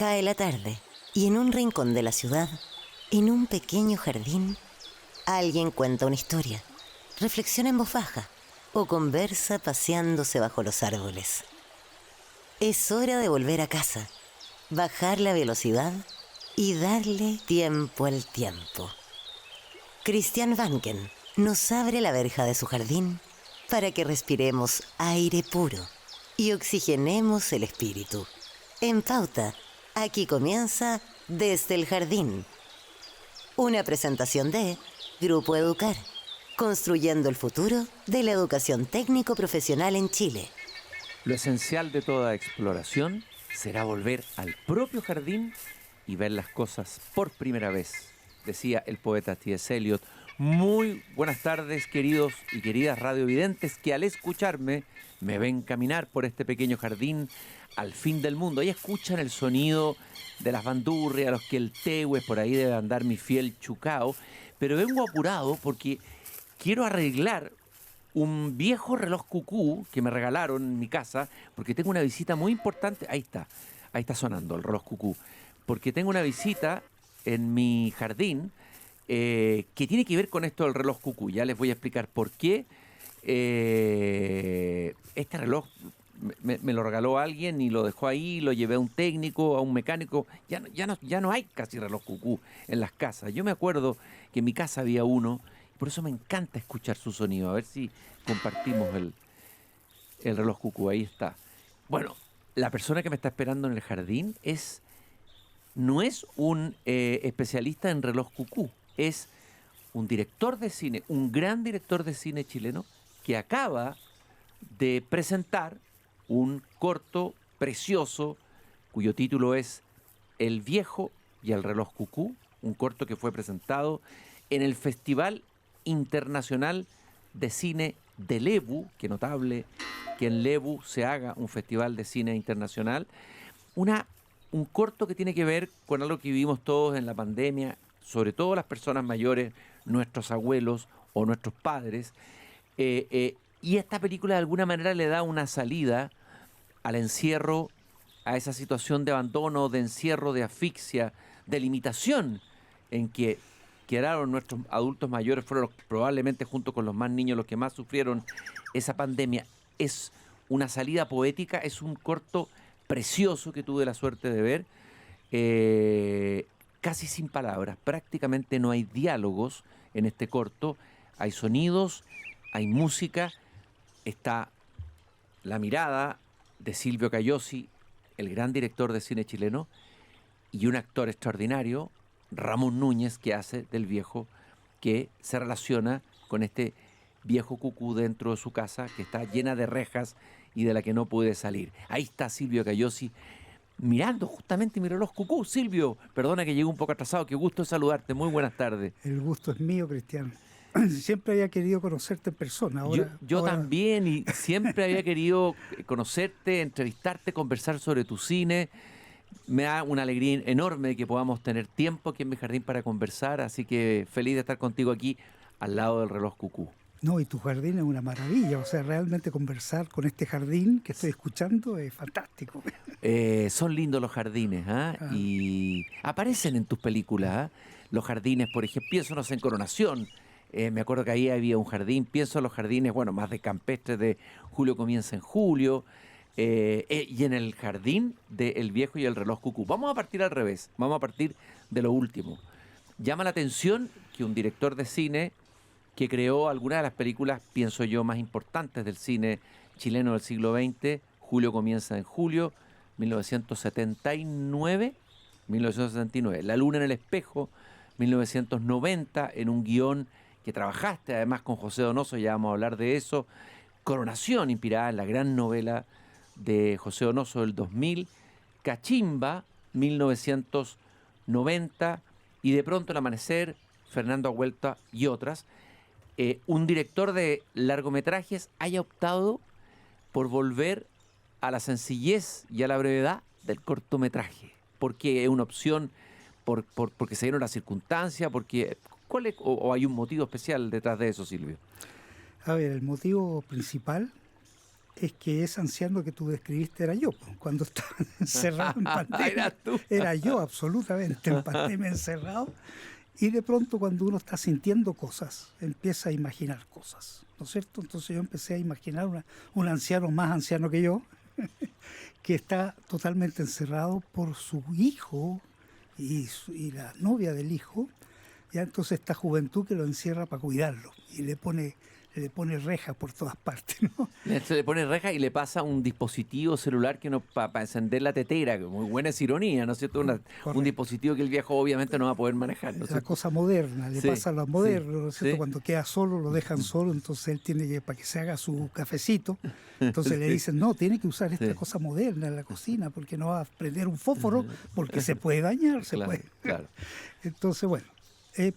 Cae la tarde y en un rincón de la ciudad, en un pequeño jardín, alguien cuenta una historia, reflexiona en voz baja o conversa paseándose bajo los árboles. Es hora de volver a casa, bajar la velocidad y darle tiempo al tiempo. Christian Vanken nos abre la verja de su jardín para que respiremos aire puro y oxigenemos el espíritu. En Pauta, aquí comienza Desde el Jardín. Una presentación de Grupo Educar, construyendo el futuro de la educación técnico-profesional en Chile. Lo esencial de toda exploración será volver al propio jardín y ver las cosas por primera vez, decía el poeta T.S. Eliot. Muy buenas tardes, queridos y queridas radiovidentes que al escucharme me ven caminar por este pequeño jardín al fin del mundo. Ahí escuchan el sonido de las bandurrias, los queltehues, por ahí debe andar mi fiel Chucao, pero vengo apurado porque quiero arreglar un viejo reloj cucú que me regalaron en mi casa, porque tengo una visita muy importante. Ahí está sonando el reloj cucú, porque tengo una visita en mi jardín que tiene que ver con esto del reloj cucú. Ya les voy a explicar por qué. Este reloj me lo regaló alguien y lo dejó ahí, lo llevé a un técnico, a un mecánico. Ya no hay casi reloj cucú en las casas. Yo me acuerdo que en mi casa había uno, por eso me encanta escuchar su sonido. A ver si compartimos el reloj cucú. Ahí está. Bueno, la persona que me está esperando en el jardín no es un especialista en reloj cucú, es un director de cine, un gran director de cine chileno que acaba de presentar un corto precioso cuyo título es El viejo y el reloj cucú, un corto que fue presentado en el Festival Internacional de Cine de Lebu. Qué notable que en Lebu se haga un festival de cine internacional. Un corto que tiene que ver con algo que vivimos todos en la pandemia, sobre todo las personas mayores, nuestros abuelos o nuestros padres. Y esta película de alguna manera le da una salida al encierro, a esa situación de abandono, de encierro, de asfixia, de limitación en que quedaron nuestros adultos mayores. Fueron probablemente junto con los más niños los que más sufrieron esa pandemia. Es una salida poética, es un corto precioso que tuve la suerte de ver, casi sin palabras, prácticamente no hay diálogos en este corto, hay sonidos, hay música, está la mirada de Silvio Cayosi, el gran director de cine chileno, y un actor extraordinario, Ramón Núñez, que hace del viejo, que se relaciona con este viejo cucú dentro de su casa, que está llena de rejas y de la que no puede salir. Ahí está Silvio Cayosi mirando justamente mi reloj cucú. Silvio, perdona que llegué un poco atrasado, qué gusto saludarte, muy buenas tardes. El gusto es mío, Cristian. Siempre había querido conocerte en persona. Yo también, y siempre había querido conocerte, entrevistarte, conversar sobre tu cine. Me da una alegría enorme que podamos tener tiempo aquí en mi jardín para conversar, así que feliz de estar contigo aquí al lado del reloj cucú. No, y tu jardín es una maravilla. O sea, realmente conversar con este jardín que estoy escuchando es fantástico. Son lindos los jardines, ¿ah? Y aparecen en tus películas, ¿ah? Los jardines, por ejemplo, pienso, no sé, en Coronación. Me acuerdo que ahí había un jardín. Pienso en los jardines, bueno, más de campestres de Julio comienza en julio. Y en el jardín de El viejo y el reloj cucú. Vamos a partir al revés, vamos a partir de lo último. Llama la atención que un director de cine que creó algunas de las películas, pienso yo, más importantes del cine chileno del siglo XX, Julio comienza en julio, 1979, La luna en el espejo, 1990, en un guión que trabajaste además con José Donoso, ya vamos a hablar de eso, Coronación, inspirada en la gran novela de José Donoso del 2000, Cachimba, 1990, y De pronto el amanecer, Fernando Ahuelta y otras. Un director de largometrajes haya optado por volver a la sencillez y a la brevedad del cortometraje, porque es una opción, porque se dieron las circunstancias, o hay un motivo especial detrás de eso, Silvio. A ver, el motivo principal es que ese anciano que tú describiste era yo, pues, cuando estaba encerrado en pandemia. Eras tú. Era yo, absolutamente, en pandemia encerrado. Y de pronto, cuando uno está sintiendo cosas, empieza a imaginar cosas, ¿no es cierto? Entonces yo empecé a imaginar un anciano más anciano que yo, que está totalmente encerrado por su hijo y la novia del hijo. Ya entonces esta juventud que lo encierra para cuidarlo y le pone rejas por todas partes, ¿no? Se le pone reja y le pasa un dispositivo celular que no para encender la tetera, que muy buena es ironía, ¿no es cierto? Un dispositivo que el viejo obviamente no va a poder manejar, ¿no es La cierto? cosa moderna, le Sí, pasa a los modernos, sí, ¿no es cierto? sí. Cuando queda solo, lo dejan solo, entonces él tiene que, para que se haga su cafecito, entonces le Sí. dicen, no, tiene que usar esta Sí. cosa moderna en la cocina, porque no va a prender un fósforo, porque se puede dañar, se Claro, puede. claro. Entonces, bueno,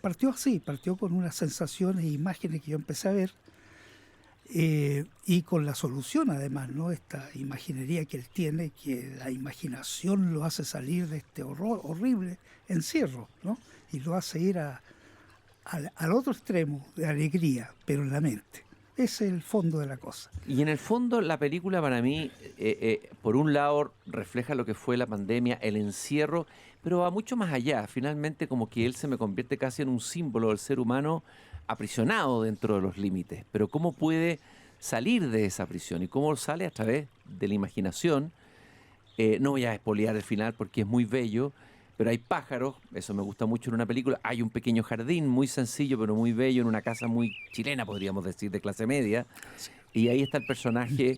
partió así, partió con unas sensaciones e imágenes que yo empecé a ver, y con la solución además, ¿no? Esta imaginería que él tiene, que la imaginación lo hace salir de este horrible encierro, ¿no? Y lo hace ir al otro extremo de alegría, pero en la mente. Ese es el fondo de la cosa. Y en el fondo la película para mí, por un lado, refleja lo que fue la pandemia, el encierro, pero va mucho más allá. Finalmente como que él se me convierte casi en un símbolo del ser humano aprisionado dentro de los límites. Pero cómo puede salir de esa prisión y cómo sale a través de la imaginación. No voy a espolear el final porque es muy bello, pero hay pájaros, eso me gusta mucho en una película. Hay un pequeño jardín muy sencillo pero muy bello en una casa muy chilena, podríamos decir, de clase media. Y ahí está el personaje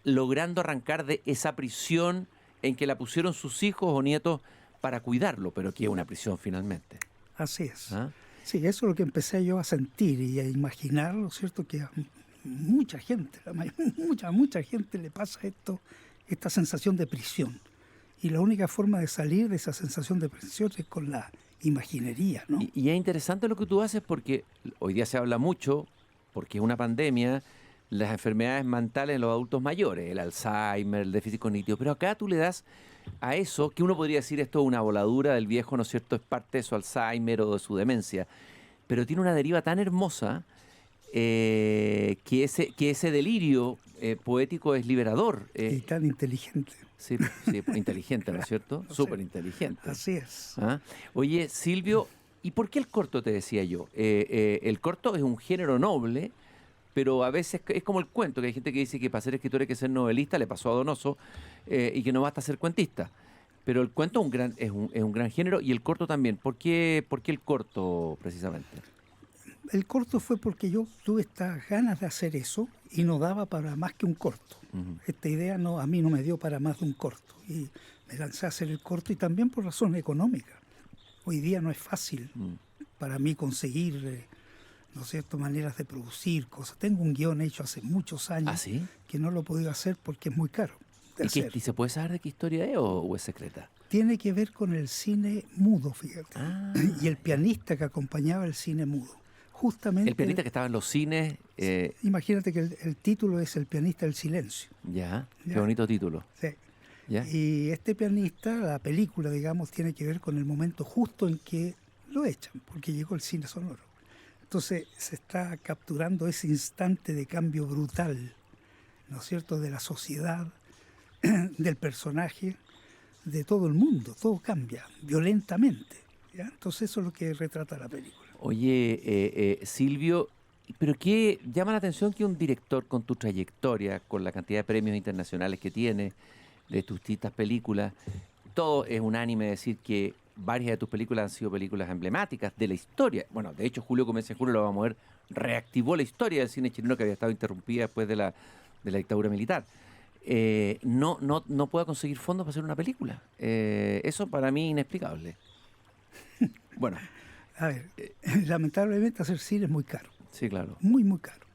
logrando arrancar de esa prisión en que la pusieron sus hijos o nietos para cuidarlo, pero que es una prisión finalmente. Así es. ¿Ah? Sí, eso es lo que empecé yo a sentir y a imaginar, ¿no es cierto? Que a mucha gente, mucha gente le pasa esto, esta sensación de prisión. Y la única forma de salir de esa sensación de prisión es con la imaginería, ¿no? Y es interesante lo que tú haces porque hoy día se habla mucho, porque es una pandemia, las enfermedades mentales en los adultos mayores, el Alzheimer, el déficit cognitivo, pero acá tú le das a eso, que uno podría decir esto es una voladura del viejo, ¿no es cierto?, es parte de su Alzheimer o de su demencia, pero tiene una deriva tan hermosa que ese delirio poético es liberador. Y tan inteligente. Sí, sí, inteligente, ¿no es cierto? Súper inteligente. Así es. ¿Ah? Oye, Silvio, ¿y por qué el corto te decía yo? El corto es un género noble, pero a veces es como el cuento, que hay gente que dice que para ser escritor hay que ser novelista, le pasó a Donoso, y que no basta ser cuentista. Pero el cuento es un gran género y el corto también. ¿Por qué el corto precisamente? El corto fue porque yo tuve estas ganas de hacer eso y no daba para más que un corto. Ujú. Esta idea a mí no me dio para más de un corto. Y me lancé a hacer el corto y también por razones económicas. Hoy día no es fácil para mí conseguir, ¿no es cierto?, maneras de producir cosas. Tengo un guión hecho hace muchos años ¿Ah, sí? que no lo he podido hacer porque es muy caro de hacer. ¿Y se puede saber de qué historia es o es secreta? Tiene que ver con el cine mudo, fíjate. Ah. Y el pianista que acompañaba el cine mudo. Justamente, El pianista que estaba en los cines, imagínate que el título es El pianista del silencio. ya, qué Ya. bonito título. Sí. ¿Ya? Y este pianista, la película, digamos, tiene que ver con el momento justo en que lo echan, porque llegó el cine sonoro. Entonces se está capturando ese instante de cambio brutal, ¿no es cierto?, de la sociedad, del personaje, de todo el mundo. Todo cambia violentamente, ¿ya? Entonces eso es lo que retrata la película. Oye, Silvio, pero qué llama la atención que un director con tu trayectoria, con la cantidad de premios internacionales que tiene, de tus distintas películas, todo es unánime decir que varias de tus películas han sido películas emblemáticas de la historia. Bueno, de hecho, Julio Comienza en Julio, lo vamos a ver, reactivó la historia del cine chileno que había estado interrumpida después de la dictadura militar. No pueda conseguir fondos para hacer una película. Eso para mí es inexplicable. Bueno, A ver, lamentablemente hacer cine es muy caro, sí, claro. muy, muy caro.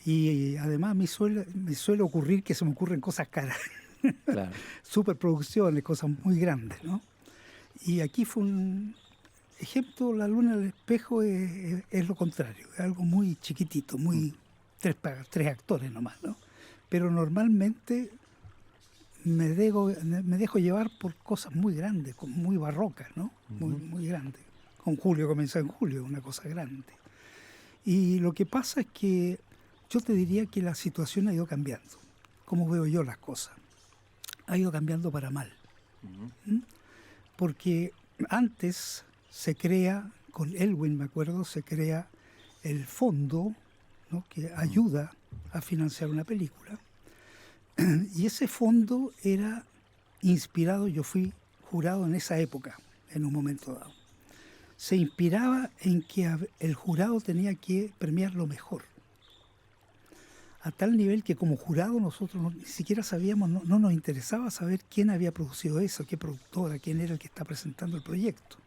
Y además me suele ocurrir que se me ocurren cosas caras, Claro. superproducciones, cosas muy grandes, ¿no? Y aquí fue un ejemplo, La luna del espejo es lo contrario, es algo muy chiquitito, muy tres actores nomás, ¿no? Pero normalmente me dejo llevar por cosas muy grandes, muy barrocas, ¿no? Muy grandes. Con Julio Comenzó en Julio, una cosa grande. Y lo que pasa es que Yo te diría que la situación ha ido cambiando. ¿Cómo veo yo las cosas? Ha ido cambiando para mal. ¿Mm? Porque antes se crea, con Elwin me acuerdo, se crea el fondo, ¿no?, que ayuda a financiar una película. Y ese fondo era inspirado, yo fui jurado en esa época, en un momento dado. Se inspiraba en que el jurado tenía que premiar lo mejor. A tal nivel que como jurado nosotros ni siquiera sabíamos, no nos interesaba saber quién había producido eso, qué productora, quién era el que está presentando el proyecto.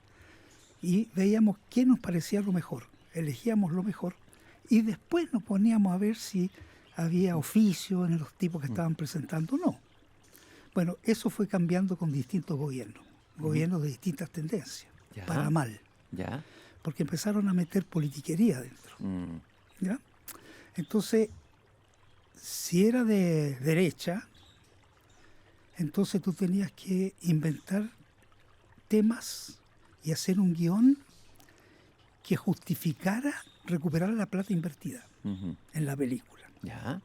Y veíamos qué nos parecía lo mejor, elegíamos lo mejor y después nos poníamos a ver si había oficio en los tipos que estaban presentando o no. Bueno, eso fue cambiando con distintos gobiernos de distintas tendencias, Ya. para mal, ¿Ya? porque empezaron a meter politiquería dentro. ¿Ya? Entonces, si era de derecha, entonces tú tenías que inventar temas y hacer un guión que justificara recuperar la plata invertida en la película. ¿Ya?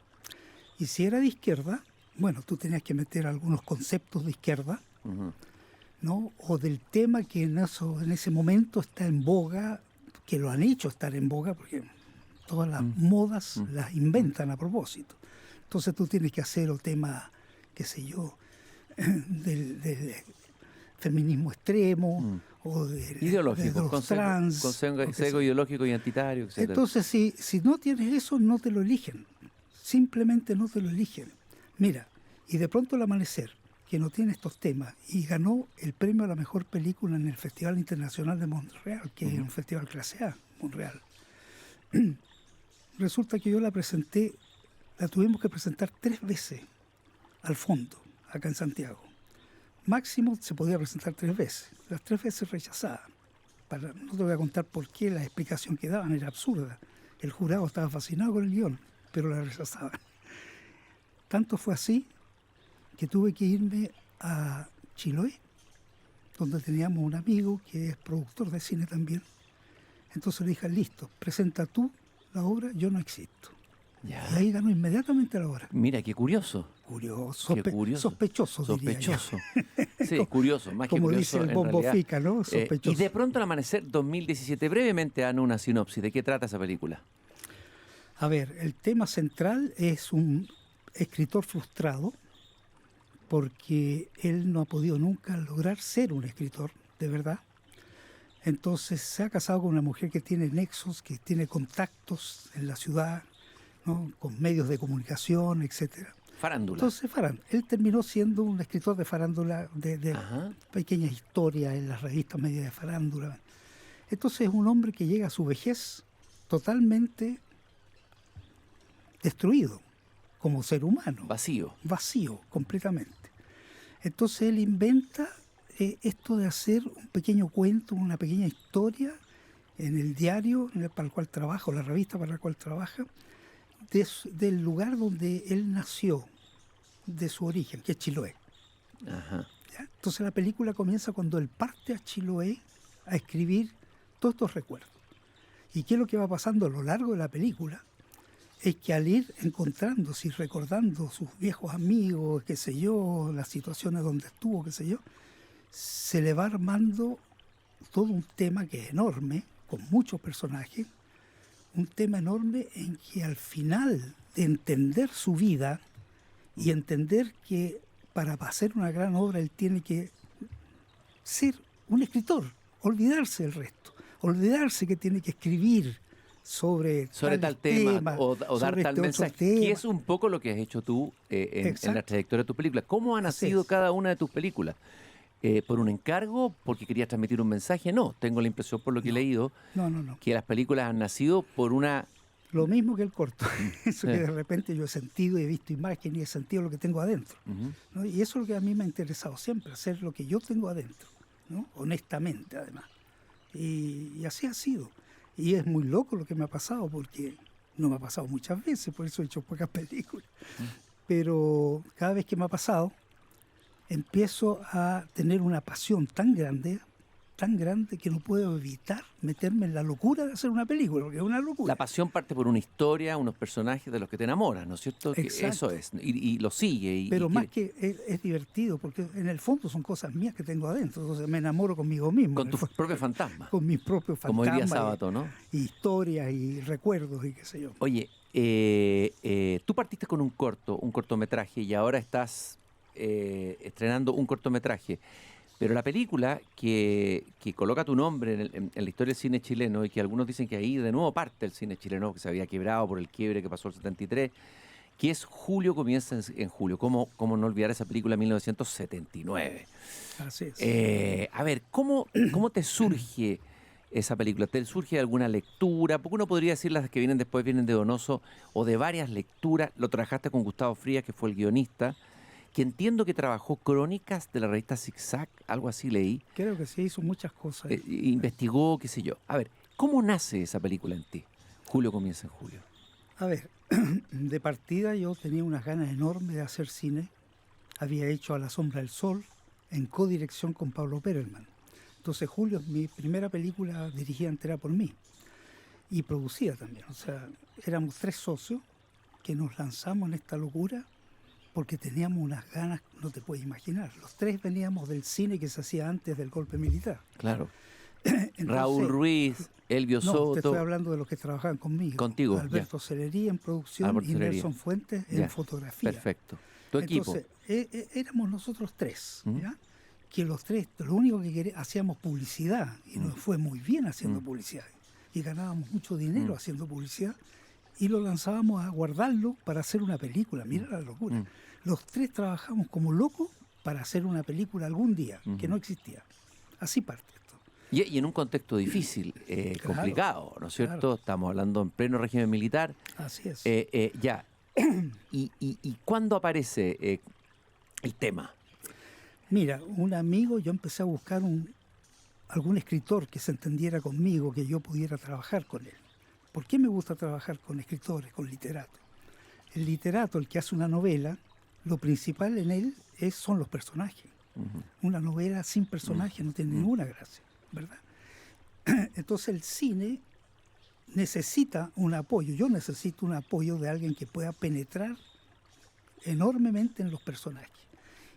Y si era de izquierda, bueno, tú tenías que meter algunos conceptos de izquierda, ¿no? O del tema que en ese momento está en boga, que lo han hecho estar en boga, porque todas las modas las inventan a propósito. Entonces tú tienes que hacer o tema, qué sé yo, del feminismo extremo, o Ideológico, de los trans. con sesgo ideológico y identitario, etc. Entonces, si no tienes eso, no te lo eligen. Simplemente no te lo eligen. Mira, y de pronto El Amanecer, que no tiene estos temas, y ganó el premio a la mejor película en el Festival Internacional de Montreal, que es un festival clase A, Montreal. Resulta que yo la tuvimos que presentar 3 veces al fondo, acá en Santiago. Máximo se podía presentar 3 veces, las 3 veces rechazadas. No te voy a contar por qué, la explicación que daban era absurda. El jurado estaba fascinado con el guión, pero la rechazaban. Tanto fue así que tuve que irme a Chiloé, donde teníamos un amigo que es productor de cine también. Entonces le dije, listo, presenta tú la obra, yo no existo. Ya. Y ahí ganó inmediatamente la obra. Mira, qué curioso. Curioso, Qué curioso. sospechoso, diría yo. Sí, curioso, más que Como curioso. dice el en Bombo realidad. Fica, ¿no? Sospechoso. Y de pronto El Amanecer 2017, brevemente, Ana, una sinopsis. ¿De qué trata esa película? A ver, el tema central es un escritor frustrado porque él no ha podido nunca lograr ser un escritor, de verdad. Entonces se ha casado con una mujer que tiene nexos, que tiene contactos en la ciudad, ¿no?, con medios de comunicación, etcétera. Farándula. Entonces, él terminó siendo un escritor de farándula, de Ajá. pequeñas historias en las revistas medias de farándula. Entonces es un hombre que llega a su vejez totalmente destruido como ser humano. Vacío, completamente. Entonces él inventa esto de hacer un pequeño cuento, una pequeña historia en el diario para el cual trabaja, o la revista para la cual trabaja, del lugar donde él nació, de su origen, que es Chiloé. Ajá. ¿Ya? Entonces la película comienza cuando él parte a Chiloé a escribir todos estos recuerdos. ¿Y qué es lo que va pasando a lo largo de la película? Es que al ir encontrándose y recordando sus viejos amigos, qué sé yo, las situaciones donde estuvo, qué sé yo, se le va armando todo un tema que es enorme, con muchos personajes, un tema enorme en que al final de entender su vida y entender que para hacer una gran obra él tiene que ser un escritor, olvidarse del resto, olvidarse que tiene que escribir sobre tal tema o dar sobre tal mensaje, que es un poco lo que has hecho tú en la trayectoria de tus películas. ¿Cómo ha nacido cada una de tus películas? ¿Por un encargo? ¿Porque querías transmitir un mensaje? No, tengo la impresión por lo que he leído que las películas han nacido por una... Lo mismo que el corto, eso que de repente yo he sentido y he visto imágenes y he sentido lo que tengo adentro, ¿no? Y eso es lo que a mí me ha interesado siempre, hacer lo que yo tengo adentro, ¿no? Honestamente además. Y así ha sido. Y es muy loco lo que me ha pasado, porque no me ha pasado muchas veces, por eso he hecho pocas películas. Pero cada vez que me ha pasado, empiezo a tener una pasión tan grande tan grande que no puedo evitar meterme en la locura de hacer una película, porque es una locura. La pasión parte por una historia, unos personajes de los que te enamoras, ¿no es cierto? Que Exacto. eso es, y lo sigue. Pero más que es divertido, porque en el fondo son cosas mías que tengo adentro, entonces me enamoro conmigo mismo. Con tus propios fantasmas. Con mis propios Como diría fantasmas. Sábato, ¿no? Y historias y recuerdos y qué sé yo. Oye, tú partiste con un cortometraje, y ahora estás estrenando un cortometraje. Pero la película que coloca tu nombre en la historia del cine chileno, y que algunos dicen que ahí de nuevo parte el cine chileno, que se había quebrado por el quiebre que pasó el 73, que es Julio comienza en julio. ¿Cómo no olvidar esa película de 1979? Así es. A ver, ¿cómo te surge esa película? ¿Te surge alguna lectura? Porque uno podría decir las que vienen después vienen de Donoso, o de varias lecturas. Lo trabajaste con Gustavo Frías, que fue el guionista, que entiendo que trabajó crónicas de la revista Zigzag, algo así leí. Creo que sí, hizo muchas cosas. Investigó, qué sé yo. A ver, ¿cómo nace esa película en ti? Julio comienza en julio. A ver, de partida yo tenía unas ganas enormes de hacer cine. Había hecho A la sombra del sol en codirección con Pablo Perelman. Entonces Julio es mi primera película dirigida entera por mí y producida también. O sea, éramos 3 socios que nos lanzamos en esta locura porque teníamos unas ganas, no te puedes imaginar. Los 3 veníamos del cine que se hacía antes del golpe militar. Claro. Entonces, Raúl Ruiz, Elvio Soto. No, te estoy hablando de los que trabajaban conmigo. Contigo, Alberto Celería en producción y Nelson Fuentes en fotografía. Perfecto. Tu equipo. Entonces, éramos nosotros 3, ¿ya? Que los 3, lo único que hacíamos publicidad, y nos fue muy bien haciendo publicidad. Y ganábamos mucho dinero haciendo publicidad, y lo lanzábamos a guardarlo para hacer una película. Mira la locura. Los 3 trabajamos como locos para hacer una película algún día, que no existía. Así parte esto. Y en un contexto difícil, Claro, complicado, ¿no es cierto? claro. Estamos hablando en pleno régimen militar. Así es. Ya. ¿Y cuándo aparece el tema? Mira, un amigo, yo empecé a buscar algún escritor que se entendiera conmigo, que yo pudiera trabajar con él. ¿Por qué me gusta trabajar con escritores, con literatos? El literato, el que hace una novela, lo principal en él son los personajes. Una novela sin personajes no tiene ninguna gracia, ¿verdad? Entonces el cine necesita un apoyo. Yo necesito un apoyo de alguien que pueda penetrar enormemente en los personajes.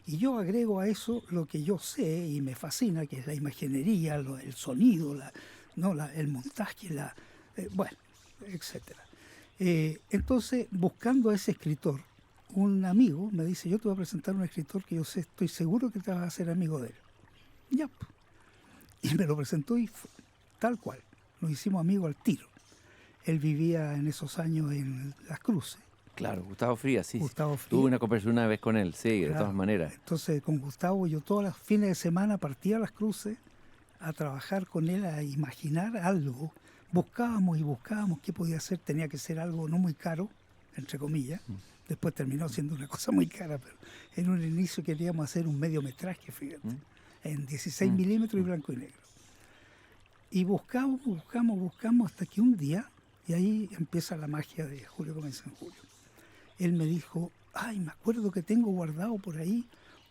Y yo agrego a eso lo que yo sé y me fascina, que es la imaginería, el sonido, el montaje, bueno, etcétera. Entonces, buscando a ese escritor, un amigo me dice, yo te voy a presentar a un escritor que yo sé, estoy seguro que te vas a hacer amigo de él. Ya. Y me lo presentó y tal cual. Nos hicimos amigos al tiro. Él vivía en esos años en Las Cruces. Claro, Gustavo Frías, sí. Gustavo Frías. Tuve una conversación una vez con él, sí, Claro. de todas maneras. Entonces, con Gustavo, yo todos los fines de semana partía a Las Cruces a trabajar con él, a imaginar algo. Buscábamos y buscábamos qué podía ser. Tenía que ser algo no muy caro, entre comillas. Después terminó siendo una cosa muy cara, pero en un inicio queríamos hacer un mediometraje, fíjate, en 16 milímetros y blanco y negro. Y buscamos hasta que un día, y ahí empieza la magia de Julio comienza en julio. Él me dijo, ay, me acuerdo que tengo guardado por ahí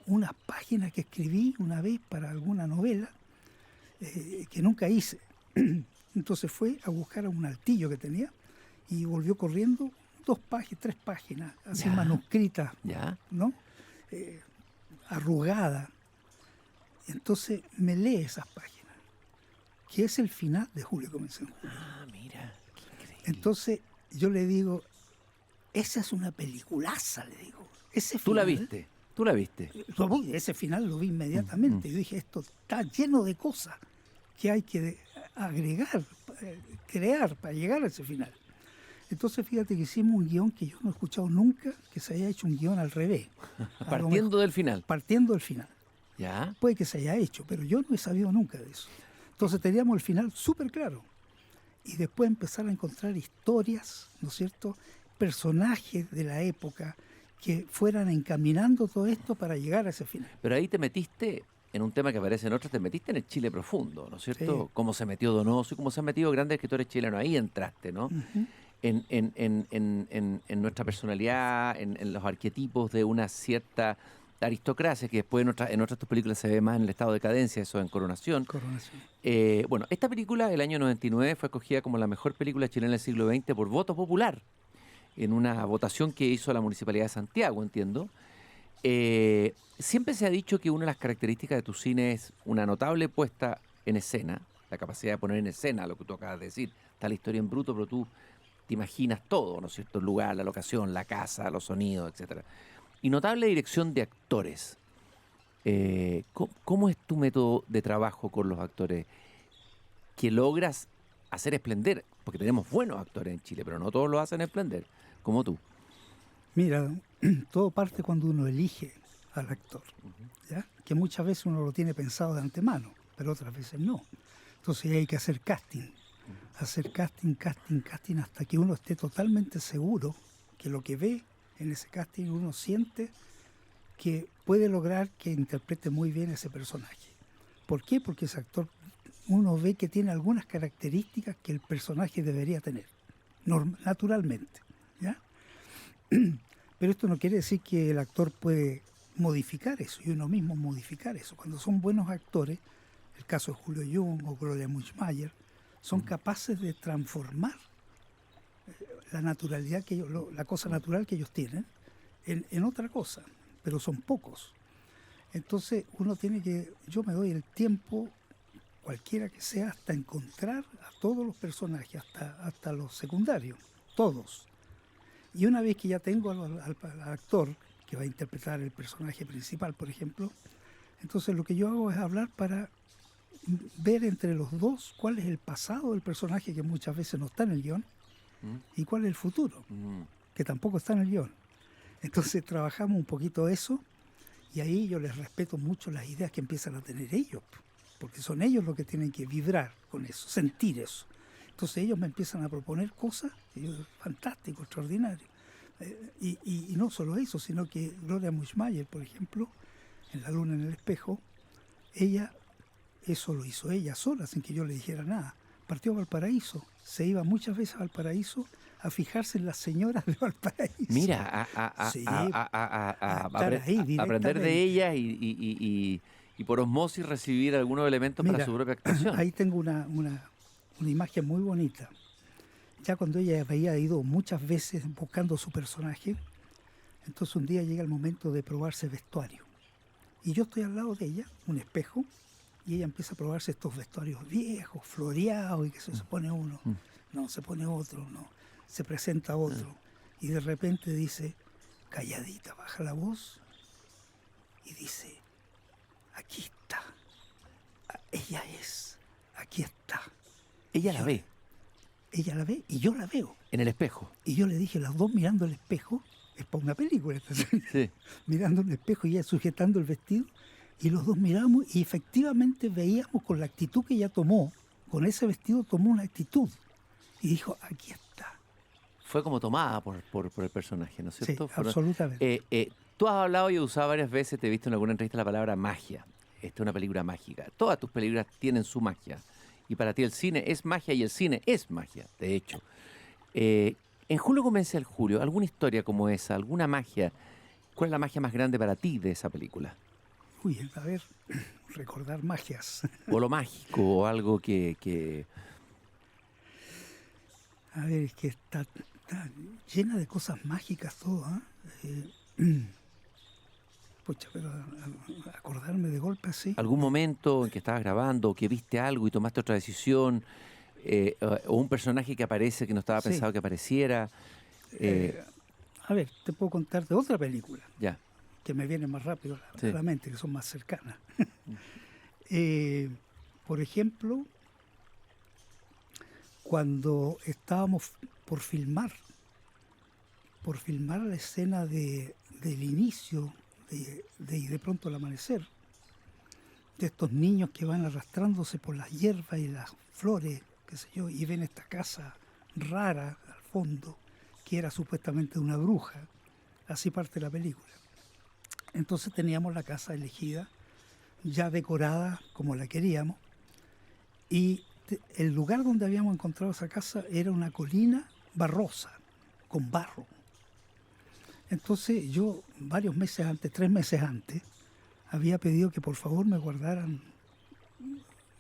unas páginas que escribí una vez para alguna novela que nunca hice. Entonces fue a buscar a un altillo que tenía y volvió corriendo 2 páginas, 3 páginas, así manuscritas, ¿no? Arrugadas. Entonces me lee esas páginas, que es el final de Julio comienza en julio. Ah, mira, qué increíble. Entonces yo le digo, esa es una peliculaza, le digo. Ese ¿Tú la final, viste? ¿Tú la viste? Ese final lo vi inmediatamente. Yo dije, esto está lleno de cosas que hay que agregar, crear para llegar a ese final. Entonces fíjate que hicimos un guión que yo no he escuchado nunca, que se haya hecho un guión al revés. Partiendo del final. Partiendo del final. ¿Ya? Puede que se haya hecho, pero yo no he sabido nunca de eso. Entonces teníamos el final súper claro. Y después empezar a encontrar historias, ¿no es cierto?, personajes de la época que fueran encaminando todo esto para llegar a ese final. Pero ahí te metiste en un tema que aparece en otros, te metiste en el Chile profundo, ¿no es cierto? Sí. Cómo se metió Donoso y cómo se han metido grandes escritores chilenos. Ahí entraste, ¿no? En nuestra personalidad, en los arquetipos de una cierta Aristocracia, que después en otras tus películas se ve más en el estado de decadencia, eso en Coronación. Coronación. Bueno, esta película, el año 99, fue escogida como la mejor película chilena del siglo XX por voto popular, en una votación que hizo la Municipalidad de Santiago, entiendo. Siempre se ha dicho que una de las características de tu cine es una notable puesta en escena, la capacidad de poner en escena lo que tú acabas de decir. Está la historia en bruto, pero tú te imaginas todo, ¿no es cierto? El lugar, la locación, la casa, los sonidos, etcétera. Y notable dirección de actores. ¿Cómo es tu método de trabajo con los actores? Que logras hacer esplender, porque tenemos buenos actores en Chile, pero no todos lo hacen esplender, como tú. Mira, todo parte cuando uno elige al actor, ¿ya? Que muchas veces uno lo tiene pensado de antemano, pero otras veces no. Entonces hay que hacer casting, hasta que uno esté totalmente seguro que lo que ve en ese casting uno siente que puede lograr que interprete muy bien ese personaje. ¿Por qué? Porque ese actor uno ve que tiene algunas características que el personaje debería tener, naturalmente, ¿ya? Pero esto no quiere decir que el actor puede modificar eso y uno mismo modificar eso. Cuando son buenos actores, el caso de Julio Jung o Gloria Muchmayer, son capaces de transformar la naturalidad que ellos, la cosa natural que ellos tienen en otra cosa, pero son pocos. Entonces yo me doy el tiempo, cualquiera que sea, hasta encontrar a todos los personajes, hasta los secundarios, todos. Y una vez que ya tengo al actor que va a interpretar el personaje principal, por ejemplo, entonces lo que yo hago es hablar para ver entre los dos cuál es el pasado del personaje, que muchas veces no está en el guión, y cuál es el futuro, que tampoco está en el guión. Entonces trabajamos un poquito eso, y ahí yo les respeto mucho las ideas que empiezan a tener ellos, porque son ellos los que tienen que vibrar con eso, sentir eso. Entonces ellos me empiezan a proponer cosas, y yo, fantástico, extraordinario. Y no solo eso, sino que Gloria Muchmayer, por ejemplo, en La luna en el espejo, eso lo hizo ella sola, sin que yo le dijera nada. Partió a Valparaíso, se iba muchas veces a Valparaíso a fijarse en las señoras de Valparaíso. Mira, aprender de ellas y por osmosis recibir algunos elementos para su propia actuación. Ahí tengo una imagen muy bonita. Ya cuando ella había ido muchas veces buscando su personaje, entonces un día llega el momento de probarse vestuario. Y yo estoy al lado de ella, un espejo, y ella empieza a probarse estos vestuarios viejos, floreados, y que se pone uno, no, se pone otro, no, se presenta otro. Y de repente dice, calladita, baja la voz, y dice, aquí está, ella es, aquí está. Ella la ve. Ella la ve y yo la veo. En el espejo. Y yo le dije, los dos mirando el espejo, es para una película, sí. Mirando el espejo y ella sujetando el vestido, y los dos mirábamos y efectivamente veíamos con la actitud que ella tomó, con ese vestido tomó una actitud. Y dijo, aquí está. Fue como tomada por el personaje, ¿no es cierto? Sí, absolutamente. Tú has hablado y usado varias veces, te he visto en alguna entrevista la palabra magia. Esta es una película mágica. Todas tus películas tienen su magia. Y para ti el cine es magia y el cine es magia, de hecho. En Julio convence al Julio, ¿alguna historia como esa, alguna magia? ¿Cuál es la magia más grande para ti de esa película? Uy, a ver, recordar magias. O lo mágico, o algo que... A ver, es que está llena de cosas mágicas todo, Pucha, pero acordarme de golpe así. ¿Algún momento en que estabas grabando, o que viste algo y tomaste otra decisión? O un personaje que aparece que no estaba pensado que apareciera. A ver, te puedo contar de otra película. Ya. Que me viene más rápido a la mente, que son más cercanas. Por ejemplo, cuando estábamos por filmar la escena del inicio de pronto el amanecer, de estos niños que van arrastrándose por las hierbas y las flores, qué sé yo, y ven esta casa rara al fondo, que era supuestamente una bruja. Así parte la película. Entonces teníamos la casa elegida, ya decorada como la queríamos, y el lugar donde habíamos encontrado esa casa era una colina barrosa, con barro. Entonces yo varios meses antes, 3 meses antes, había pedido que por favor me guardaran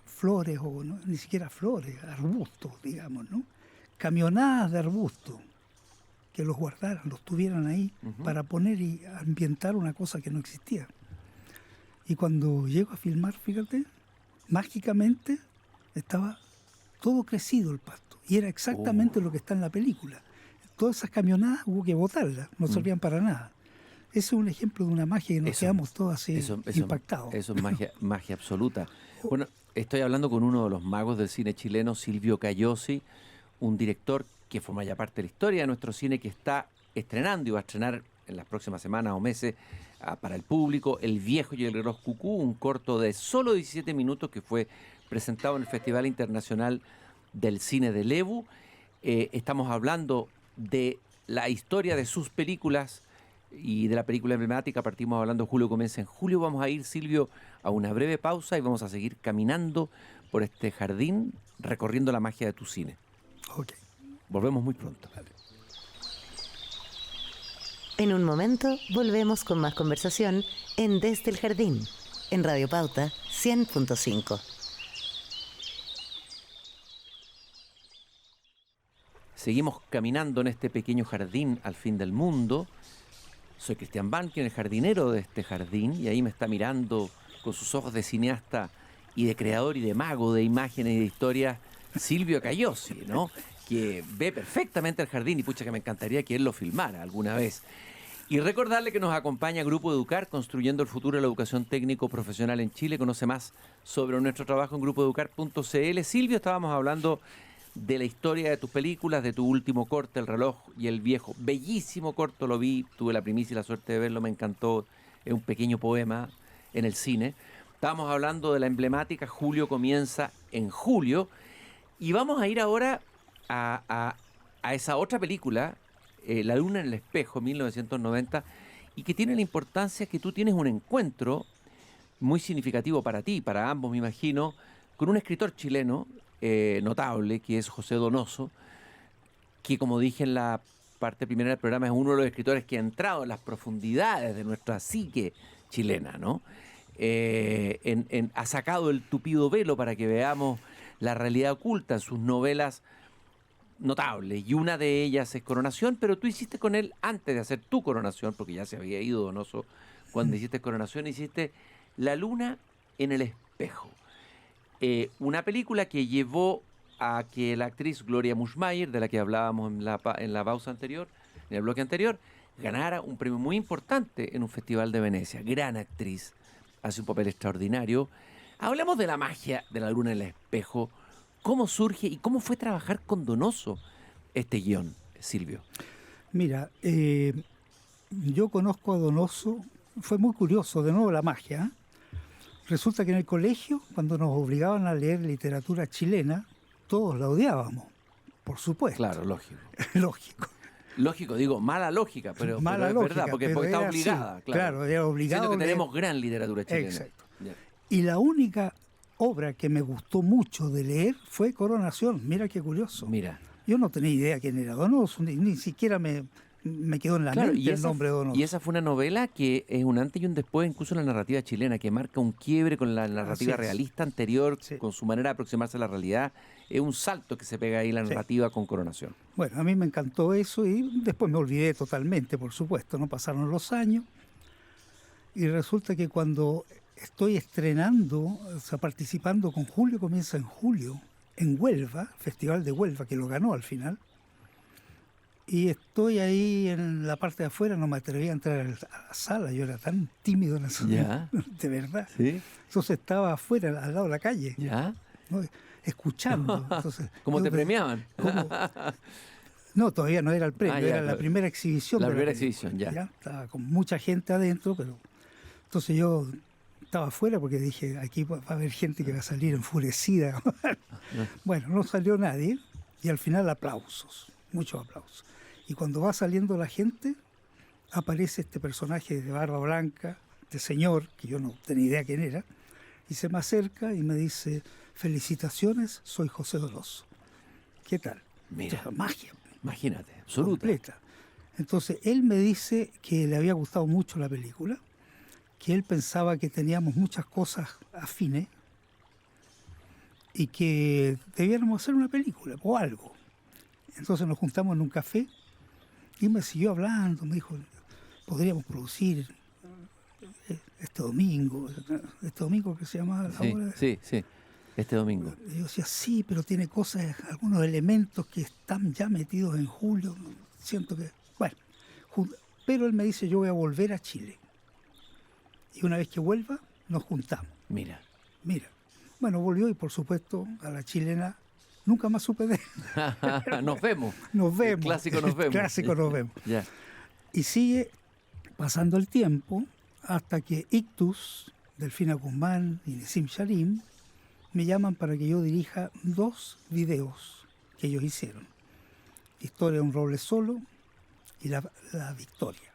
flores, o no, ni siquiera flores, arbustos, digamos, ¿no? Camionadas de arbustos, que los guardaran, los tuvieran ahí para poner y ambientar una cosa que no existía. Y cuando llego a filmar, fíjate, mágicamente estaba todo crecido el pasto. Y era exactamente lo que está en la película. Todas esas camionadas hubo que botarlas, no servían para nada. Ese es un ejemplo de una magia que nos quedamos todos así impactados. Eso es magia absoluta. Bueno, estoy hablando con uno de los magos del cine chileno, Silvio Cayosi, un director que forma ya parte de la historia de nuestro cine, que está estrenando y va a estrenar en las próximas semanas o meses para el público El viejo y el reloj cucú, un corto de solo 17 minutos que fue presentado en el Festival Internacional del Cine de Lebu. Estamos hablando de la historia de sus películas y de la película emblemática. Partimos hablando de Julio comienza en julio. Vamos a ir, Silvio, a una breve pausa y vamos a seguir caminando por este jardín, recorriendo la magia de tu cine. Ok. Volvemos muy pronto. Vale. En un momento volvemos con más conversación en Desde el Jardín, en Radio Pauta 100.5. Seguimos caminando en este pequeño jardín al fin del mundo. Soy Cristian Banqui, el jardinero de este jardín, y ahí me está mirando con sus ojos de cineasta y de creador y de mago de imágenes y de historias, Silvio Cayosi, ¿no? Que ve perfectamente el jardín y pucha que me encantaría que él lo filmara alguna vez. Y recordarle que nos acompaña Grupo Educar, construyendo el futuro de la educación técnico profesional en Chile. Conoce más sobre nuestro trabajo en grupoeducar.cl. Silvio, estábamos hablando de la historia de tus películas, de tu último corte, El reloj y el viejo. Bellísimo corto, lo vi, tuve la primicia y la suerte de verlo, me encantó. Es un pequeño poema en el cine. Estábamos hablando de la emblemática Julio comienza en julio. Y vamos a ir ahora a esa otra película, La luna en el espejo, 1990, y que tiene la importancia que tú tienes un encuentro muy significativo para ti, para ambos me imagino, con un escritor chileno notable, que es José Donoso, que como dije en la parte primera del programa, es uno de los escritores que ha entrado en las profundidades de nuestra psique chilena, ¿no? Ha sacado el tupido velo para que veamos la realidad oculta en sus novelas notables, y una de ellas es Coronación, pero tú hiciste con él, antes de hacer tu Coronación, porque ya se había ido Donoso cuando hiciste Coronación, hiciste La luna en el espejo. Una película que llevó a que la actriz Gloria Muschmayer, de la que hablábamos en la pausa anterior, en el bloque anterior, ganara un premio muy importante en un festival de Venecia. Gran actriz, hace un papel extraordinario. Hablamos de la magia de La luna en el espejo. ¿Cómo surge y cómo fue trabajar con Donoso este guión, Silvio? Mira, yo conozco a Donoso, fue muy curioso, de nuevo la magia. Resulta que en el colegio, cuando nos obligaban a leer literatura chilena, todos la odiábamos, por supuesto. Claro, lógico. Lógico. Lógico, digo, mala lógica, pero Mala es lógica, verdad, porque pero está era obligada. así, claro, era obligado. Siento que a leer. tenemos gran literatura chilena. Exacto. Ya. Y la única obra que me gustó mucho de leer fue Coronación. Mira qué curioso. Mira. Yo no tenía idea quién era Donoso, ni siquiera me quedó en la mente el nombre de Donoso. Y esa fue una novela que es un antes y un después, incluso en la narrativa chilena, que marca un quiebre con la narrativa realista anterior, sí, con su manera de aproximarse a la realidad. Es un salto que se pega ahí la narrativa con Coronación. Bueno, a mí me encantó eso y después me olvidé totalmente, por supuesto, no pasaron los años. Y resulta que cuando estoy estrenando, o sea, participando con Julio comienza en julio, en Huelva, Festival de Huelva, que lo ganó al final. Y estoy ahí en la parte de afuera, no me atreví a entrar a la sala, yo era tan tímido en la sala, de verdad. ¿Sí? Entonces estaba afuera, al lado de la calle, ¿Ya? ¿no? Escuchando. Entonces, ¿Cómo te premiaban? No, todavía no era el premio, ya, era la primera exhibición. La de primera película, exhibición, ya. Estaba con mucha gente adentro, pero entonces yo estaba afuera porque dije, aquí va a haber gente que va a salir enfurecida. Bueno, no salió nadie y al final aplausos, muchos aplausos. Y cuando va saliendo la gente, aparece este personaje de barba blanca, este señor, que yo no tenía idea quién era, y se me acerca y me dice, felicitaciones, soy José Donoso. ¿Qué tal? Mira, magia. imagínate, absoluta. Completa. Entonces, él me dice que le había gustado mucho la película, que él pensaba que teníamos muchas cosas afines y que debiéramos hacer una película o algo. Entonces nos juntamos en un café y me siguió hablando, me dijo, podríamos producir este domingo que se llama la Sí, obra. sí, sí, este domingo. Y yo decía, sí, pero tiene cosas, algunos elementos que están ya metidos en julio. Siento que, bueno, pero él me dice, yo voy a volver a Chile. Y una vez que vuelva, nos juntamos. Mira. Bueno, volvió y por supuesto a la chilena nunca más supe de él. Nos vemos. Nos vemos. El clásico nos vemos. Clásico nos vemos. Ya. Y sigue pasando el tiempo hasta que Ictus, Delfina Guzmán y Nissim Sharim me llaman para que yo dirija 2 videos que ellos hicieron. Historia de un roble solo y la Victoria.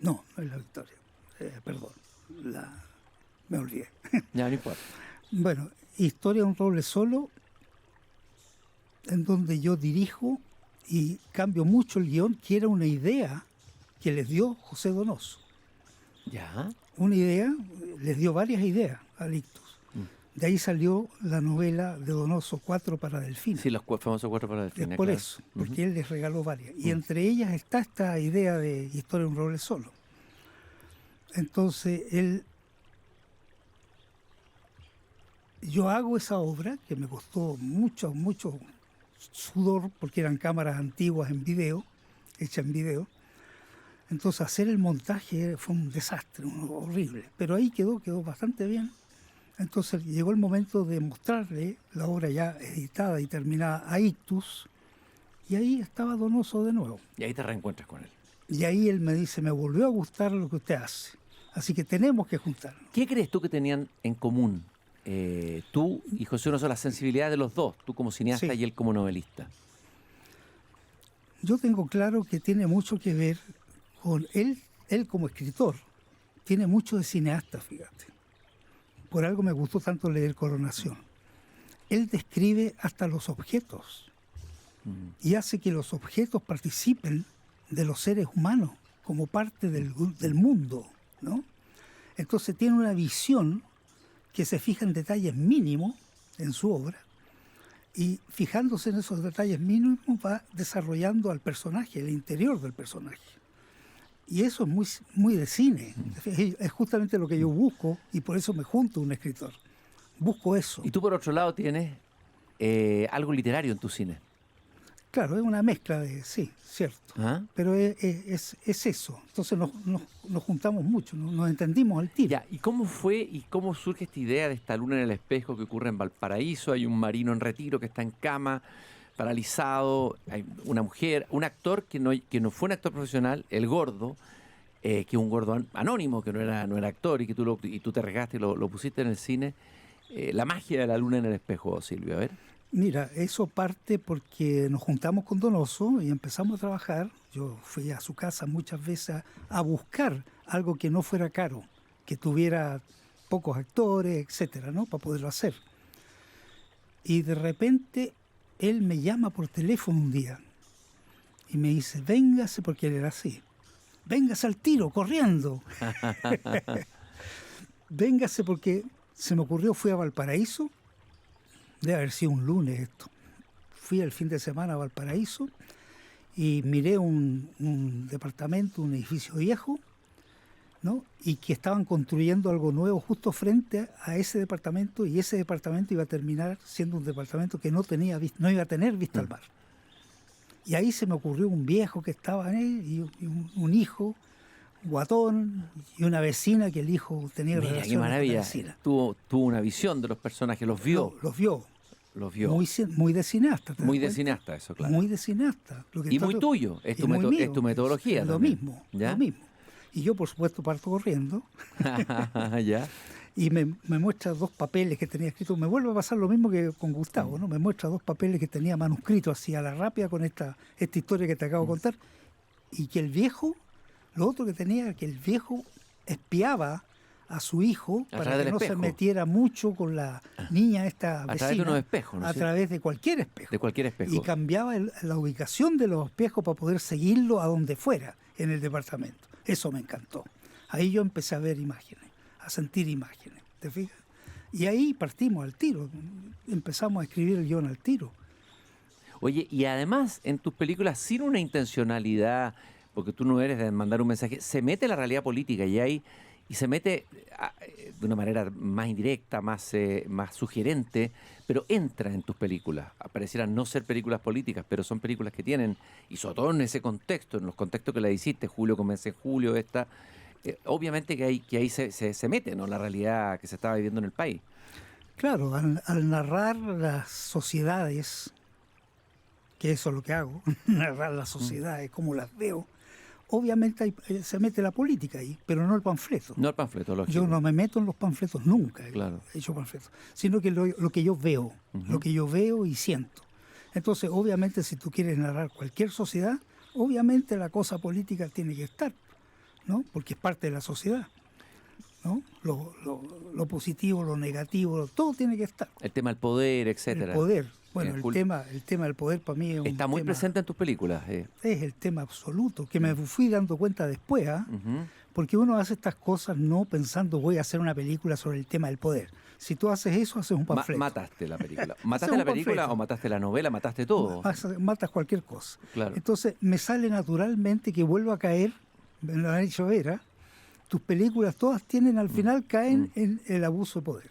No es la Victoria. Perdón. Me olvidé. Ya, no importa. Bueno, Historia de un roble solo, en donde yo dirijo y cambio mucho el guión, que era una idea que les dio José Donoso. Ya. Una idea, les dio varias ideas a Ictus. De ahí salió la novela de Donoso, 4 para Delfina. Sí, los famosos 4 para Delfina. Es por claro. eso, porque él les regaló varias. Y entre ellas está esta idea de Historia de un roble solo. Entonces, yo hago esa obra, que me costó mucho sudor, porque eran cámaras antiguas en video, hechas en video. Entonces, hacer el montaje fue un desastre, horrible. Pero ahí quedó bastante bien. Entonces, llegó el momento de mostrarle la obra ya editada y terminada a Ictus, y ahí estaba Donoso de nuevo. Y ahí te reencuentras con él. Y ahí él me dice, me volvió a gustar lo que usted hace, así que tenemos que juntarnos. ¿Qué crees tú que tenían en común tú y José Donoso, la sensibilidad de los dos, tú como cineasta Sí. y él como novelista? Yo tengo claro que tiene mucho que ver con él como escritor. Tiene mucho de cineasta, fíjate. Por algo me gustó tanto leer Coronación. Él describe hasta los objetos y hace que los objetos participen de los seres humanos como parte del mundo, ¿no? Entonces tiene una visión que se fija en detalles mínimos en su obra, y fijándose en esos detalles mínimos va desarrollando al personaje, el interior del personaje. Y eso es muy de cine. Es justamente lo que yo busco, y por eso me junto a un escritor. Busco eso. Y tú, por otro lado, tienes algo literario en tu cine. Claro, es una mezcla de, sí, cierto. ¿Ah? Pero es eso. Entonces nos juntamos mucho, nos entendimos al tiro. Ya, ¿y cómo fue y cómo surge esta idea de esta luna en el espejo que ocurre en Valparaíso? Hay un marino en retiro que está en cama, paralizado, hay una mujer, un actor que no fue un actor profesional, el gordo, que es un gordo anónimo, que no era actor, y que tú te arriesgaste y lo pusiste en el cine. La magia de la luna en el espejo, Silvio, a ver. Mira, eso parte porque nos juntamos con Donoso y empezamos a trabajar. Yo fui a su casa muchas veces a buscar algo que no fuera caro, que tuviera pocos actores, etcétera, ¿no? Para poderlo hacer. Y de repente él me llama por teléfono un día y me dice, véngase, porque él era así, véngase al tiro, corriendo. Véngase porque se me ocurrió, fui a Valparaíso. Debe haber sido un lunes esto. Fui el fin de semana a Valparaíso y miré un departamento, un edificio viejo, ¿no? Y que estaban construyendo algo nuevo justo frente a ese departamento, y ese departamento iba a terminar siendo un departamento que no iba a tener vista al mar. Y ahí se me ocurrió un viejo que estaba y un hijo guatón y una vecina que el hijo tenía Mira, relaciones qué con la maravilla. vecina. Tuvo una visión de los personajes, los vio. Los vio. Los vio. Muy de cineasta. ¿te das Muy de cuenta? cineasta, eso, claro. Muy de cineasta. Y muy tuyo, es tu metodología. Lo también. mismo, ¿Ya? lo mismo. Y yo, por supuesto, parto corriendo ¿Ya? y me muestra 2 papeles que tenía escritos. Me vuelve a pasar lo mismo que con Gustavo, ¿no? Me muestra 2 papeles que tenía manuscritos así a la rápida con esta historia que te acabo de contar. Y que el viejo, lo otro que tenía, que el viejo espiaba a su hijo A para través que del no se espejo. metiera mucho con la niña, esta vecina, A través de unos espejos, ¿no es a cierto? través de cualquier espejo. De cualquier espejo. Y cambiaba la ubicación de los espejos para poder seguirlo a donde fuera en el departamento. Eso me encantó. Ahí yo empecé a ver imágenes, a sentir imágenes, ¿te fijas? Y ahí partimos al tiro, empezamos a escribir el guión al tiro. Oye, y además en tus películas, sin una intencionalidad, porque tú no eres de mandar un mensaje, se mete la realidad política y se mete de una manera más indirecta, más sugerente, pero entra en tus películas. Parecieran no ser películas políticas, pero son películas que tienen, y sobre todo en ese contexto, en los contextos que la hiciste, Julio comienza en julio, obviamente que ahí se mete, ¿no?, la realidad que se estaba viviendo en el país. Claro, al narrar las sociedades, que eso es lo que hago, narrar las sociedades, cómo las veo, obviamente se mete la política ahí, pero no el panfleto. No el panfleto, lógico. Yo no me meto en los panfletos nunca, Claro. he hecho panfletos, sino que lo que yo veo, lo que yo veo y siento. Entonces, obviamente, si tú quieres narrar cualquier sociedad, obviamente la cosa política tiene que estar, ¿no? Porque es parte de la sociedad, ¿no? Lo positivo, lo negativo, todo tiene que estar. El tema del poder, etcétera. El poder. Bueno, el Julio, tema del poder para mí es un está muy tema, presente en tus películas. es el tema absoluto, que me fui dando cuenta después, ¿ah? Ujú. Porque uno hace estas cosas no pensando voy a hacer una película sobre el tema del poder. Si tú haces eso, haces un panfleto. Mataste la película. Haces ¿Mataste un la película panfleto. o mataste la novela? ¿Mataste todo? Matas cualquier cosa. Claro. Entonces me sale naturalmente que vuelvo a caer, me lo han dicho Vera, tus películas todas tienen al final caen en el abuso de poder.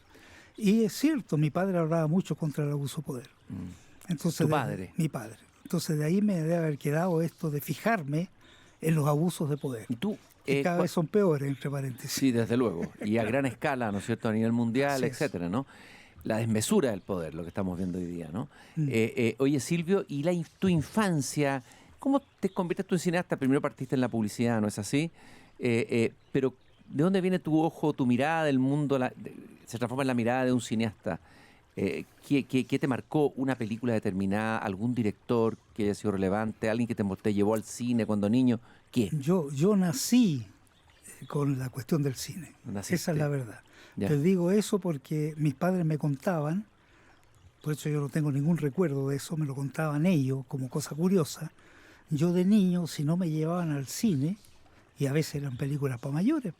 Y es cierto, mi padre hablaba mucho contra el abuso de poder. Entonces, ¿Tu padre? Mi padre. Entonces de ahí me debe haber quedado esto de fijarme en los abusos de poder. ¿Y tú? Que cada vez son peores, entre paréntesis. Sí, desde luego. Y a gran escala, ¿no es cierto?, a nivel mundial, Así es. etcétera, ¿no? La desmesura del poder, lo que estamos viendo hoy día, ¿no? Mm. Oye, Silvio, ¿y tu infancia? ¿Cómo te conviertes tú en cineasta? Primero partiste en la publicidad, ¿no es así? Pero ¿de dónde viene tu ojo, tu mirada del mundo? Se transforma en la mirada de un cineasta. ¿Qué te marcó una película determinada? ¿Algún director que haya sido relevante? ¿Alguien que te llevó al cine cuando niño? ¿Quién? Yo nací con la cuestión del cine. Naciste. Esa es la verdad. Ya. Te digo eso porque mis padres me contaban, por eso yo no tengo ningún recuerdo de eso, me lo contaban ellos como cosa curiosa. Yo de niño, si no me llevaban al cine, y a veces eran películas para mayores,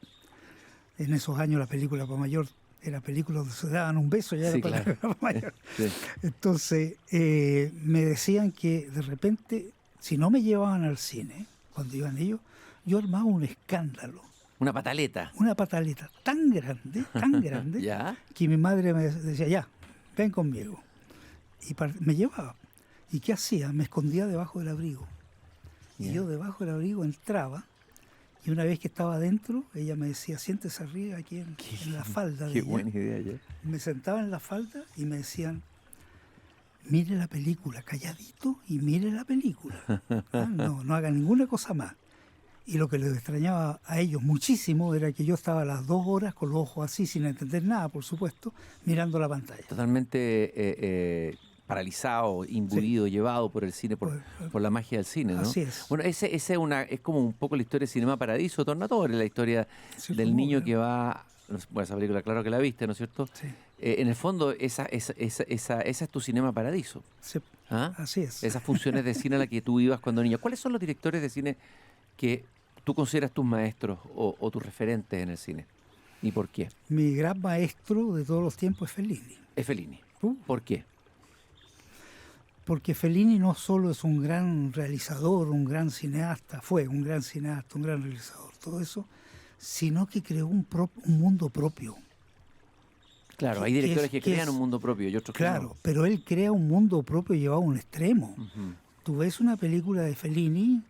en esos años la película para mayor era película donde se daban un beso, ya Sí, era claro. para mayor. Sí. Entonces, me decían que de repente, si no me llevaban al cine, cuando iban ellos, yo armaba un escándalo, Una pataleta. una pataleta tan grande, ¿Ya? que mi madre me decía, ya, ven conmigo. Y me llevaba. ¿Y qué hacía? Me escondía debajo del abrigo. Y Ya. yo debajo del abrigo entraba, y una vez que estaba adentro, ella me decía, siéntese arriba aquí en la falda de Qué ella. buena idea, ya. Me sentaba en la falda y me decían, mire la película, calladito y mire la película. Ah, no haga ninguna cosa más. Y lo que les extrañaba a ellos muchísimo era que yo estaba a las 2 horas con los ojos así, sin entender nada, por supuesto, mirando la pantalla. Totalmente paralizado, imbuido, llevado por el cine, por la magia del cine, ¿no? Así es. Bueno, es como un poco la historia de Cinema Paradiso, Tornatore, la historia Sí, del como, niño ¿no? que va... Bueno, esa película, claro que la viste, ¿no es cierto? Sí. En el fondo, esa es tu Cinema Paradiso. Sí, ¿Ah? así es. Esas funciones de cine a las que tú ibas cuando niño. ¿Cuáles son los directores de cine que tú consideras tus maestros o tus referentes en el cine? ¿Y por qué? Mi gran maestro de todos los tiempos es Fellini. Es Fellini. ¿Por qué? Porque Fellini no solo es un gran realizador, un gran cineasta, fue un gran cineasta, un gran realizador, todo eso, sino que creó un mundo propio. Claro, hay que directores es- que que crean es- un mundo propio y otros que Claro, no. pero él crea un mundo propio llevado a un extremo. Ujú. Tú ves una película de Fellini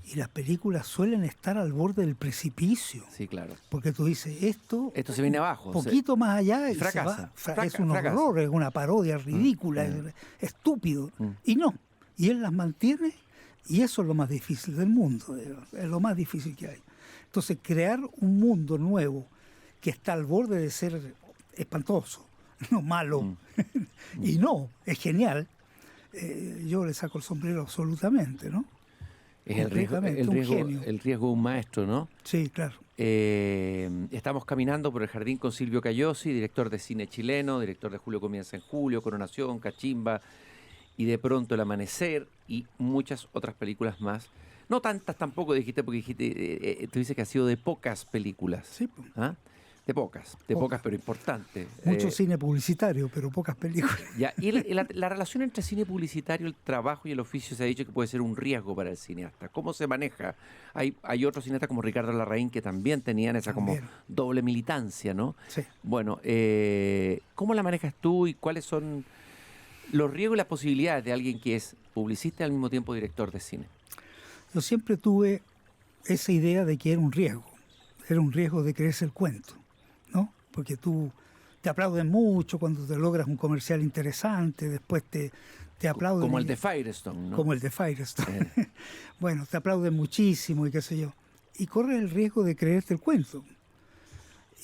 y las películas suelen estar al borde del precipicio. Sí, claro. Porque tú dices, esto Esto se viene abajo. poquito más allá y fracasa, se va. Es fraca- un fracasa. horror, es una parodia ridícula, es estúpido. Y no, y él las mantiene y eso es lo más difícil del mundo, es lo más difícil que hay. Entonces, crear un mundo nuevo que está al borde de ser espantoso, no malo, y no, es genial, yo le saco el sombrero absolutamente, ¿no? Es el riesgo, Completamente, un genio. el riesgo de un maestro, ¿no? Sí, claro. Estamos caminando por el jardín con Silvio Cayosi, director de cine chileno, director de Julio Comienza en Julio, Coronación, Cachimba, y de pronto El Amanecer y muchas otras películas más. No tantas tampoco, dijiste, porque dijiste, tú dices que ha sido de pocas películas. Sí, pues. ¿Ah? De pocas, pero importantes. Mucho cine publicitario, pero pocas películas. Ya, y la relación entre cine publicitario, el trabajo y el oficio se ha dicho que puede ser un riesgo para el cineasta. ¿Cómo se maneja? Hay otros cineastas como Ricardo Larraín que también tenían esa como doble militancia, ¿no? Sí. Bueno, ¿cómo la manejas tú y cuáles son los riesgos y las posibilidades de alguien que es publicista y al mismo tiempo director de cine? Yo siempre tuve esa idea de que era un riesgo de creerse el cuento, ¿no? Porque tú te aplauden mucho cuando te logras un comercial interesante, después te aplauden. Como el de Firestone, ¿no? Como el de Firestone. Bueno, te aplauden muchísimo y qué sé yo. Y corres el riesgo de creerte el cuento.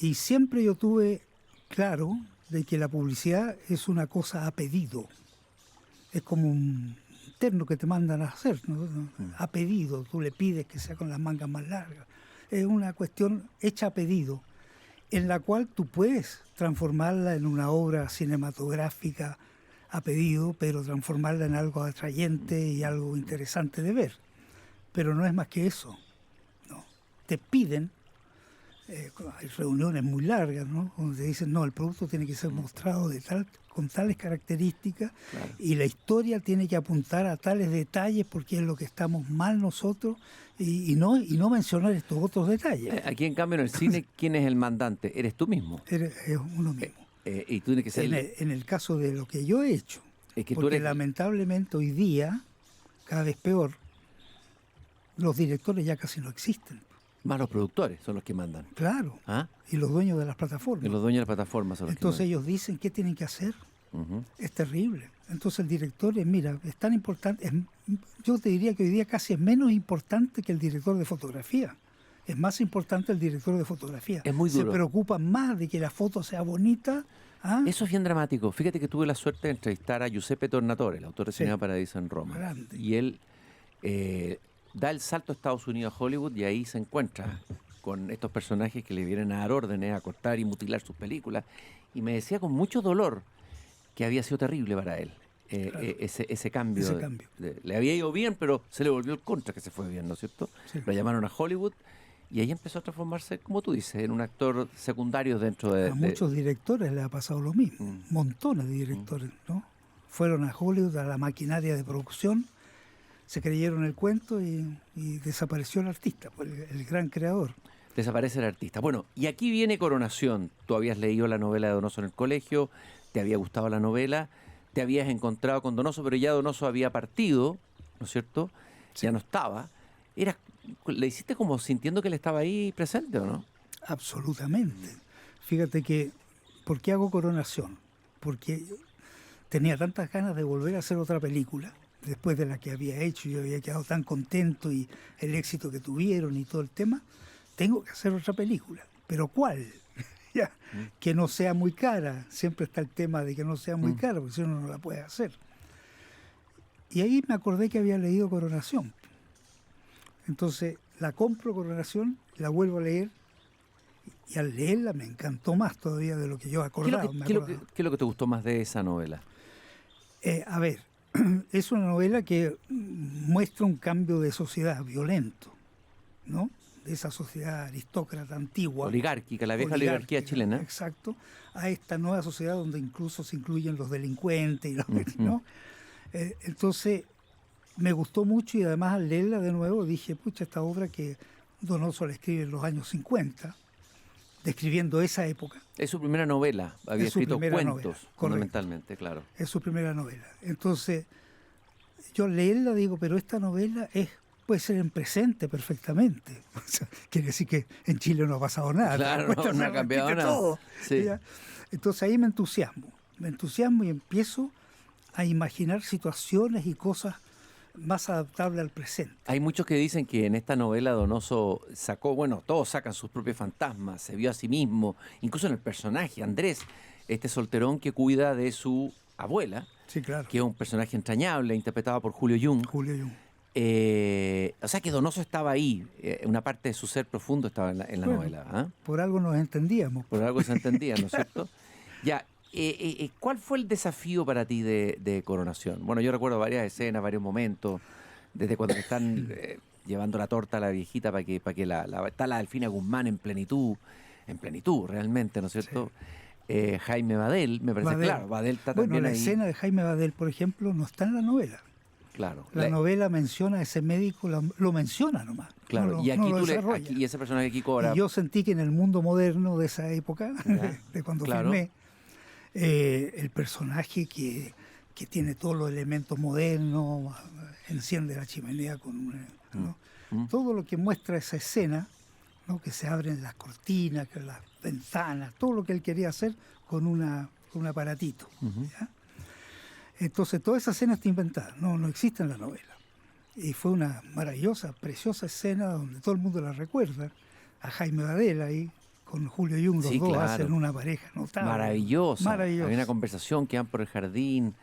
Y siempre yo tuve claro de que la publicidad es una cosa a pedido. Es como un terno que te mandan a hacer, ¿no? A pedido. Tú le pides que sea con las mangas más largas. Es una cuestión hecha a pedido, en la cual tú puedes transformarla en una obra cinematográfica a pedido, pero transformarla en algo atrayente y algo interesante de ver. Pero no es más que eso, ¿no? Te piden, hay reuniones muy largas, ¿no? Donde te dicen, no, el producto tiene que ser mostrado con tales características, claro, y la historia tiene que apuntar a tales detalles porque es lo que estamos mal nosotros, y no mencionar estos otros detalles. Aquí, en cambio, en el cine, ¿quién es el mandante? ¿Eres tú mismo? Es uno mismo. Y tú tienes que ser... En el caso de lo que yo he hecho, es que porque lamentablemente hoy día, cada vez peor, los directores ya casi no existen. Más los productores son los que mandan. Claro. ¿Ah? Y los dueños de las plataformas. Y los dueños de las plataformas son los Entonces que mandan. ellos dicen qué tienen que hacer. Es terrible. Entonces el director es tan importante, yo te diría que hoy día casi es menos importante que el director de fotografía. Es más importante el director de fotografía. Es muy duro. Se preocupa más de que la foto sea bonita. ¿Ah? Eso es bien dramático. Fíjate que tuve la suerte de entrevistar a Giuseppe Tornatore, el autor de Cinema Paradiso en Roma. Grande. Y él da el salto a Estados Unidos, a Hollywood, y ahí se encuentra con estos personajes que le vienen a dar órdenes, a cortar y mutilar sus películas. Y me decía con mucho dolor que había sido terrible para él. Claro. ese cambio. Ese cambio. Le había ido bien, pero se le volvió el contra que se fue bien, ¿no es cierto? Sí. Lo llamaron a Hollywood y ahí empezó a transformarse, como tú dices, en un actor secundario dentro de... A muchos directores le ha pasado lo mismo. Montones de directores, ¿no? Fueron a Hollywood, a la maquinaria de producción, se creyeron el cuento y desapareció el artista, pues, el gran creador. Desaparece el artista. Bueno, y aquí viene Coronación. Tú habías leído la novela de Donoso en el colegio, te había gustado la novela, te habías encontrado con Donoso, pero ya Donoso había partido, ¿no es cierto? Sí. Ya no estaba. ¿Le hiciste como sintiendo que él estaba ahí presente o no? Absolutamente. Fíjate que, ¿por qué hago Coronación? Porque tenía tantas ganas de volver a hacer otra película, después de la que había hecho, yo había quedado tan contento y el éxito que tuvieron y todo el tema. Tengo que hacer otra película. ¿Pero cuál? Ya, que no sea muy cara. Siempre está el tema de que no sea muy cara, porque si uno no la puede hacer. Y ahí me acordé que había leído Coronación. Entonces la compro Coronación, la vuelvo a leer, y al leerla me encantó más todavía de lo que yo acordaba. ¿Qué es lo que te gustó más de esa novela? A ver, es una novela que muestra un cambio de sociedad violento, ¿no? De esa sociedad aristócrata antigua. Oligárquica, la vieja oligarquía chilena. Exacto, a esta nueva sociedad donde incluso se incluyen los delincuentes, y ¿no? Entonces, me gustó mucho y además al leerla de nuevo dije, pucha, esta obra que Donoso la escribe en los años 50, describiendo esa época. Es su primera novela, había escrito cuentos, fundamentalmente, claro. Es su primera novela. Entonces, yo al leerla digo, pero esta novela puede ser en presente perfectamente. O sea, quiere decir que en Chile no ha pasado nada. Claro, no ha cambiado nada. Todo, sí. Entonces ahí me entusiasmo y empiezo a imaginar situaciones y cosas más adaptables al presente. Hay muchos que dicen que en esta novela Donoso sacó, bueno, todos sacan sus propios fantasmas, se vio a sí mismo, incluso en el personaje, Andrés, este solterón que cuida de su abuela, sí, claro, que es un personaje entrañable, interpretado por Julio Jung. Julio Jung. O sea que Donoso estaba ahí, una parte de su ser profundo estaba en la Bueno, novela. ¿Ah? por algo nos entendíamos. Por algo se entendía, ¿no es cierto? Ya, ¿cuál fue el desafío para ti de Coronación? Bueno, yo recuerdo varias escenas, varios momentos, desde cuando te están llevando la torta a la viejita para que está la Delfina Guzmán en plenitud realmente, ¿no es cierto? Jaime Badel, me parece, Badel. claro, Badel está Bueno, también la ahí. escena de Jaime Badel, por ejemplo, no está en la novela. Claro. La novela menciona a ese médico, lo menciona nomás. Claro, no y aquí no lo tú desarrolla. y ese personaje aquí cobra. Y yo sentí que en el mundo moderno de esa época, Ya, de cuando claro. filmé, el personaje que tiene todos los elementos modernos, enciende la chimenea con una, ¿no? Todo lo que muestra esa escena, ¿no? Que se abren las cortinas, que las ventanas, todo lo que él quería hacer con un aparatito. ¿Ya? Entonces toda esa escena está inventada, no existe en la novela. Y fue una maravillosa, preciosa escena donde todo el mundo la recuerda. A Jaime Badel ahí, con Julio Jung, los Sí, dos claro. hacen una pareja notable. Maravillosa. Maravillosa. Hay una conversación que van por el jardín,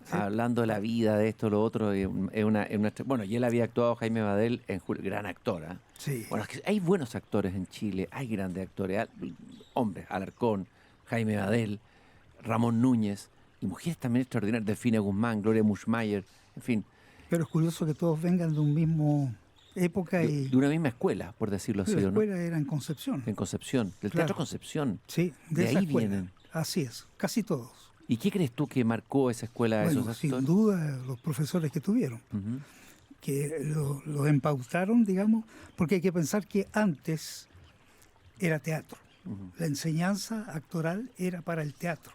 Sí. hablando de la vida, de esto, lo otro. Bueno, y él había actuado, Jaime Badel, en gran actor. ¿Ah? Sí. Bueno, es que hay buenos actores en Chile, hay grandes actores. Hombres, Alarcón, Jaime Badel, Ramón Núñez, y mujeres también extraordinarias, Delfina Guzmán, Gloria Muschmayer, en fin, Pero es curioso que todos vengan de un mismo época y de una misma escuela, por decirlo así, la ¿o no? escuela era en Concepción. En Concepción, del Claro. Teatro Concepción. Sí, de esa ahí escuela. vienen. Así es, casi todos. ¿Y qué crees tú que marcó esa escuela a esos Bueno, actores? sin duda los profesores que tuvieron, Ujú. que los empautaron, digamos, porque hay que pensar que antes era teatro. La enseñanza actoral era para el teatro.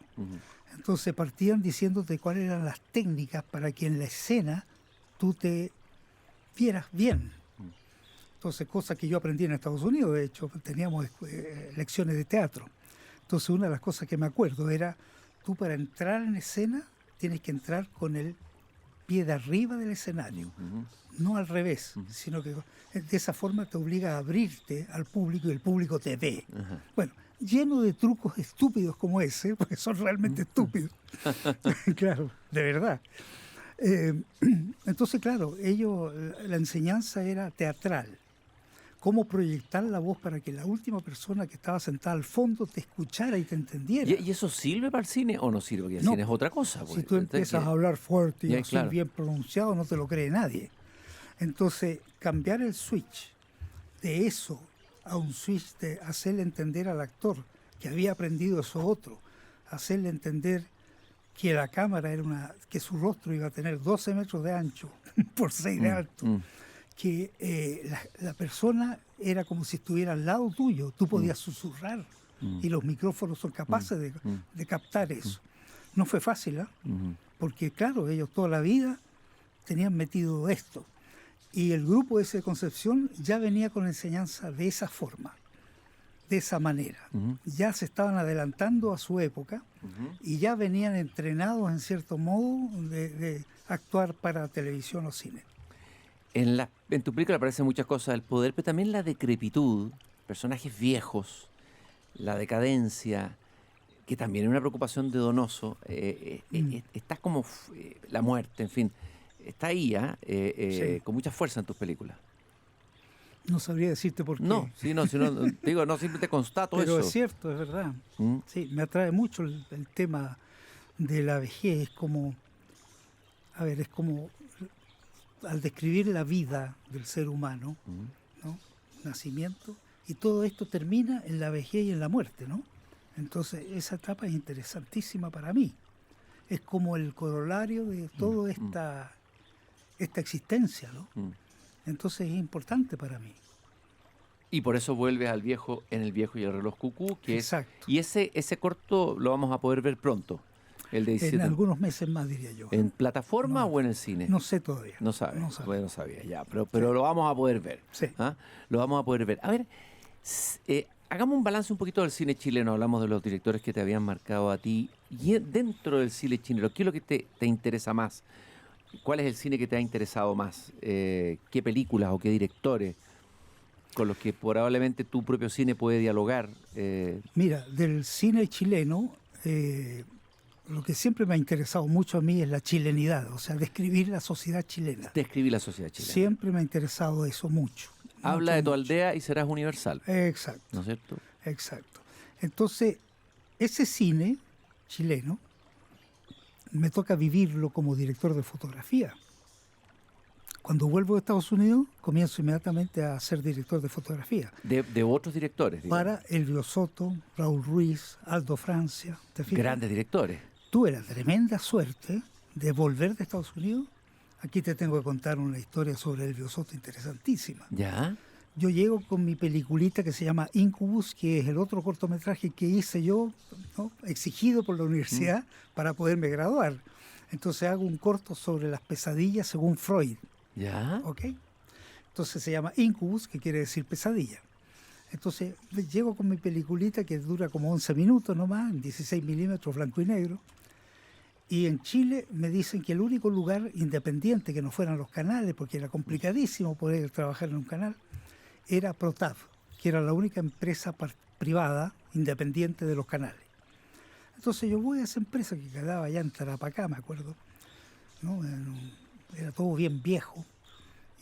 Entonces partían diciéndote cuáles eran las técnicas para que en la escena tú te vieras bien. Entonces, cosas que yo aprendí en Estados Unidos, de hecho, teníamos lecciones de teatro. Entonces, una de las cosas que me acuerdo era, tú para entrar en escena tienes que entrar con el pie de arriba del escenario, no al revés, sino que de esa forma te obliga a abrirte al público y el público te ve. Bueno, lleno de trucos estúpidos como ese, porque son realmente estúpidos. Claro, de verdad. Entonces, claro, la enseñanza era teatral. Cómo proyectar la voz para que la última persona que estaba sentada al fondo te escuchara y te entendiera. ¿Y eso sirve para el cine o no sirve? Porque el No, cine es otra cosa. Si pues. tú empiezas a hablar fuerte y Ya, así claro. bien pronunciado, no te lo cree nadie. Entonces, cambiar el switch de eso a un switch de hacerle entender al actor que había aprendido eso otro, hacerle entender que la cámara era que su rostro iba a tener 12 metros de ancho por 6 de alto, que la persona era como si estuviera al lado tuyo, tú podías susurrar y los micrófonos son capaces de captar eso. No fue fácil, porque claro, ellos toda la vida tenían metido esto. Y el grupo ese de Concepción ya venía con enseñanza de esa forma, de esa manera. Ya se estaban adelantando a su época y ya venían entrenados en cierto modo de actuar para televisión o cine. En tu película aparecen muchas cosas del poder, pero también la decrepitud, personajes viejos, la decadencia, que también es una preocupación de Donoso. Está como la muerte, en fin. Está ahí, Sí. con mucha fuerza en tus películas. No sabría decirte por qué. No, digo, no simplemente constato pero eso. es cierto, es verdad. ¿Mm? Sí, me atrae mucho el tema de la vejez. Es como al describir la vida del ser humano, ¿no? Nacimiento, y todo esto termina en la vejez y en la muerte, ¿no? Entonces, esa etapa es interesantísima para mí. Es como el corolario de toda esta existencia, ¿no? Entonces es importante para mí. Y por eso vuelves al viejo, en El viejo y el reloj cucú, que Exacto. y ese corto lo vamos a poder ver pronto, el de 17. En algunos meses más, diría yo. ¿En plataforma No, o en el cine? No sé todavía. No sabes. No sabe. Bueno, no sabía ya, pero lo vamos a poder ver. Sí. ¿Ah? Lo vamos a poder ver. A ver, hagamos un balance un poquito del cine chileno. Hablamos de los directores que te habían marcado a ti. Y dentro del cine chileno, ¿qué es lo que te interesa más? ¿Cuál es el cine que te ha interesado más? ¿Qué películas o qué directores con los que probablemente tu propio cine puede dialogar? Mira, del cine chileno, lo que siempre me ha interesado mucho a mí es la chilenidad, o sea, describir la sociedad chilena. Describí la sociedad chilena. Siempre me ha interesado eso mucho. Habla mucho, de tu mucho. aldea y serás universal. Exacto, ¿No es cierto? exacto. Entonces, ese cine chileno me toca vivirlo como director de fotografía. Cuando vuelvo de Estados Unidos, comienzo inmediatamente a ser director de fotografía. De otros directores, digamos. Para Elvio Soto, Raúl Ruiz, Aldo Francia. ¿Te fijas? Grandes directores. Tuve la tremenda suerte de volver de Estados Unidos. Aquí te tengo que contar una historia sobre Elvio Soto interesantísima. ¿Ya? Yo llego con mi peliculita que se llama Incubus, que es el otro cortometraje que hice yo, ¿no? Exigido por la universidad para poderme graduar. Entonces hago un corto sobre las pesadillas según Freud. ¿Ya? ¿Ok? Entonces se llama Incubus, que quiere decir pesadilla. Entonces llego con mi peliculita que dura como 11 minutos nomás, en 16 milímetros, blanco y negro. Y en Chile me dicen que el único lugar independiente que no fueran los canales, porque era complicadísimo poder trabajar en un canal, era Protav, que era la única empresa privada independiente de los canales. Entonces yo voy a esa empresa que quedaba allá en Tarapacá, me acuerdo, ¿no? Era todo bien viejo.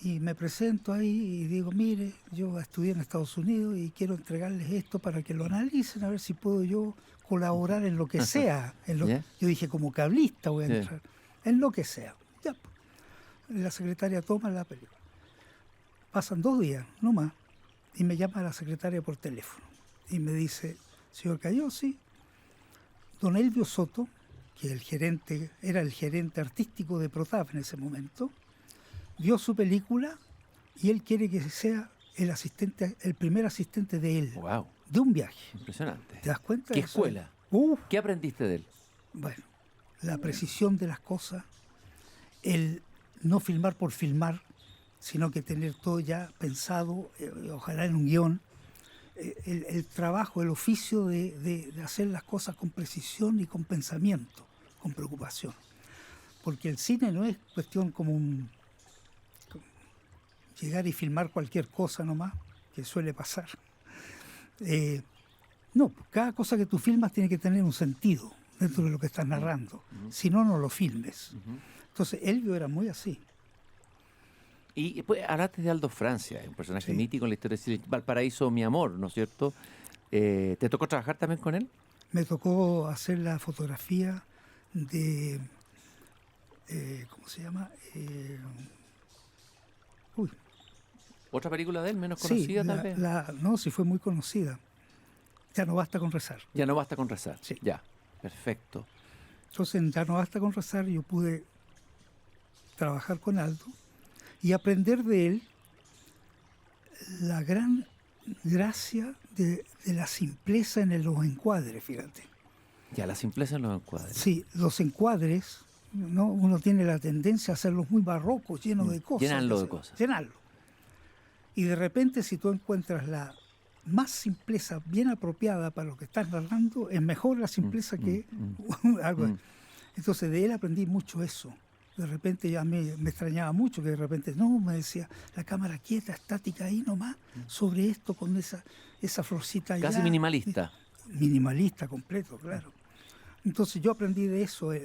Y me presento ahí y digo, mire, yo estudié en Estados Unidos y quiero entregarles esto para que lo analicen, a ver si puedo yo colaborar en lo que sea. ¿Ya? Yo dije, como cablista voy a Sí. entrar, en lo que sea. Ya, pues. La secretaria toma la película. Pasan 2 días, no más, y me llama la secretaria por teléfono. Y me dice, señor Cayosi, don Elvio Soto, que era el gerente artístico de Protav en ese momento, vio su película y él quiere que sea el primer asistente de él, Wow, de un viaje. impresionante. ¿Te das cuenta? ¿Qué de eso? escuela? ¿Qué aprendiste de él? Bueno, la precisión de las cosas, el no filmar por filmar, sino que tener todo ya pensado, ojalá en un guión, el trabajo, el oficio de hacer las cosas con precisión y con pensamiento, con preocupación. Porque el cine no es cuestión como llegar y filmar cualquier cosa nomás, que suele pasar. No, cada cosa que tú filmas tiene que tener un sentido dentro de lo que estás narrando. Si no, no lo filmes. Entonces, Elvio era muy así. Y después hablaste de Aldo Francia, un personaje Sí. mítico en la historia de Chile. Valparaíso, mi amor, ¿no es cierto? ¿Te tocó trabajar también con él? Me tocó hacer la fotografía de... ¿cómo se llama? Uy, ¿Otra película de él, menos sí, conocida tal vez? no, sí fue muy conocida. Ya no basta con rezar. Ya no basta con rezar. Sí. Ya, perfecto. Entonces, en Ya no basta con rezar, yo pude trabajar con Aldo y aprender de él la gran gracia de la simpleza en los encuadres, fíjate. Ya, la simpleza en los encuadres. Sí, los encuadres, ¿no? Uno tiene la tendencia a hacerlos muy barrocos, llenos de cosas. Llenarlo de cosas. Llenarlo. Y de repente, si tú encuentras la más simpleza bien apropiada para lo que estás narrando, es mejor la simpleza que algo. Entonces, de él aprendí mucho eso. De repente ya me extrañaba mucho que de repente, no, me decía, la cámara quieta, estática ahí nomás, sobre esto, con esa florcita allá. Casi minimalista. Minimalista completo, claro. Entonces yo aprendí de eso, de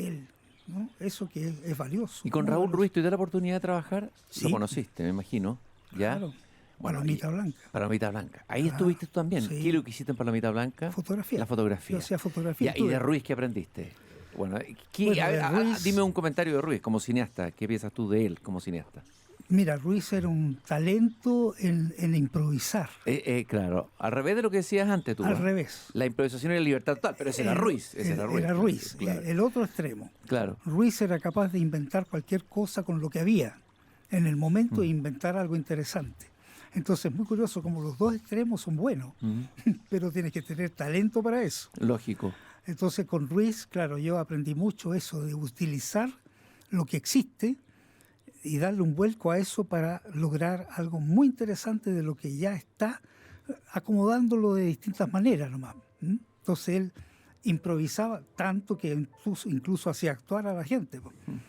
él, ¿no? Eso que es valioso. ¿Y con muy Raúl valioso. Ruiz tuviste la oportunidad de trabajar? Sí. Lo conociste, me imagino. ¿Ya? Claro. Bueno, Palomita Blanca. Palomita Blanca. Ahí Ah, estuviste tú también. sí. ¿Qué es lo que hiciste en Palomita Blanca? Fotografía. La fotografía. Yo hacía fotografía. Ya, ¿y de Ruiz qué aprendiste? Bueno, Bueno, de Ruiz- dime un comentario de Ruiz como cineasta. ¿Qué piensas tú de él como cineasta? Mira, Ruiz era un talento en improvisar. Claro, al revés de lo que decías antes tú. Al ¿eh? revés. La improvisación y la libertad total, pero ese era Ruiz. Ese era Ruiz. Era Ruiz, Claro. el otro extremo. Claro. Ruiz era capaz de inventar cualquier cosa con lo que había en el momento de inventar algo interesante. Entonces, muy curioso, como los dos extremos son buenos, pero tienes que tener talento para eso. Lógico. Entonces, con Ruiz, claro, yo aprendí mucho eso de utilizar lo que existe y darle un vuelco a eso para lograr algo muy interesante de lo que ya está, acomodándolo de distintas maneras nomás. Entonces, él improvisaba tanto que incluso hacía actuar a la gente.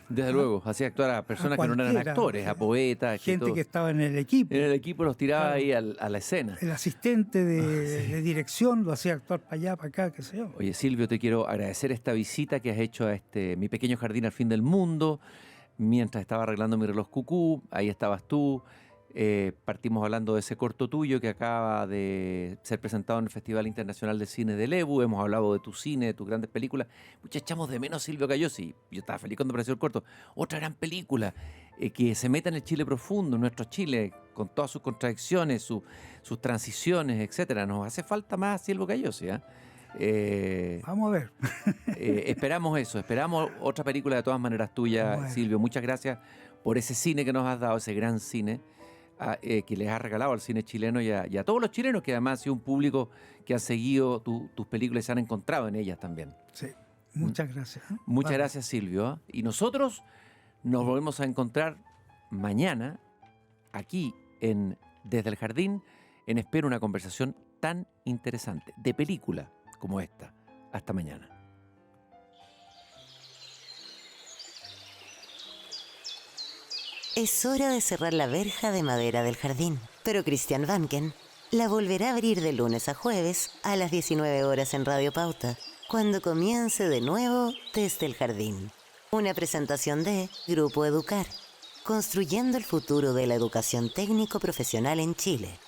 Desde luego, hacía actuar a personas que no eran cualquiera, actores, a poetas. Gente que estaba en el equipo. En el equipo los tiraba Claro. ahí a la escena. El asistente de dirección lo hacía actuar para allá, para acá, qué sé yo. Oye, Silvio, te quiero agradecer esta visita que has hecho a mi pequeño jardín al fin del mundo. Mientras estaba arreglando mi reloj cucú, ahí estabas tú. Partimos hablando de ese corto tuyo que acaba de ser presentado en el Festival Internacional de Cine de Lebu. Hemos hablado de tu cine, de tus grandes películas. Mucha echamos de menos Silvio Cayosi. Yo estaba feliz cuando apareció el corto. Otra gran película que se meta en el Chile profundo, en nuestro Chile, con todas sus contradicciones, sus transiciones, etcétera. Nos hace falta más Silvio Cayosi, ¿eh? Vamos a ver. Esperamos eso, esperamos otra película de todas maneras tuya, Bueno. Silvio. Muchas gracias por ese cine que nos has dado, ese gran cine que les has regalado al cine chileno y a todos los chilenos, que además ha sido un público que han seguido tus películas y se han encontrado en ellas también. Sí, muchas gracias. Muchas Vale. gracias, Silvio. Y nosotros nos volvemos a encontrar mañana aquí en Desde el Jardín, en Espero una conversación tan interesante de película como esta. Hasta mañana. Es hora de cerrar la verja de madera del jardín, pero Christian Vanken la volverá a abrir de lunes a jueves a las 19 horas en Radio Pauta, cuando comience de nuevo Desde el Jardín. Una presentación de Grupo Educar, construyendo el futuro de la educación técnico-profesional en Chile.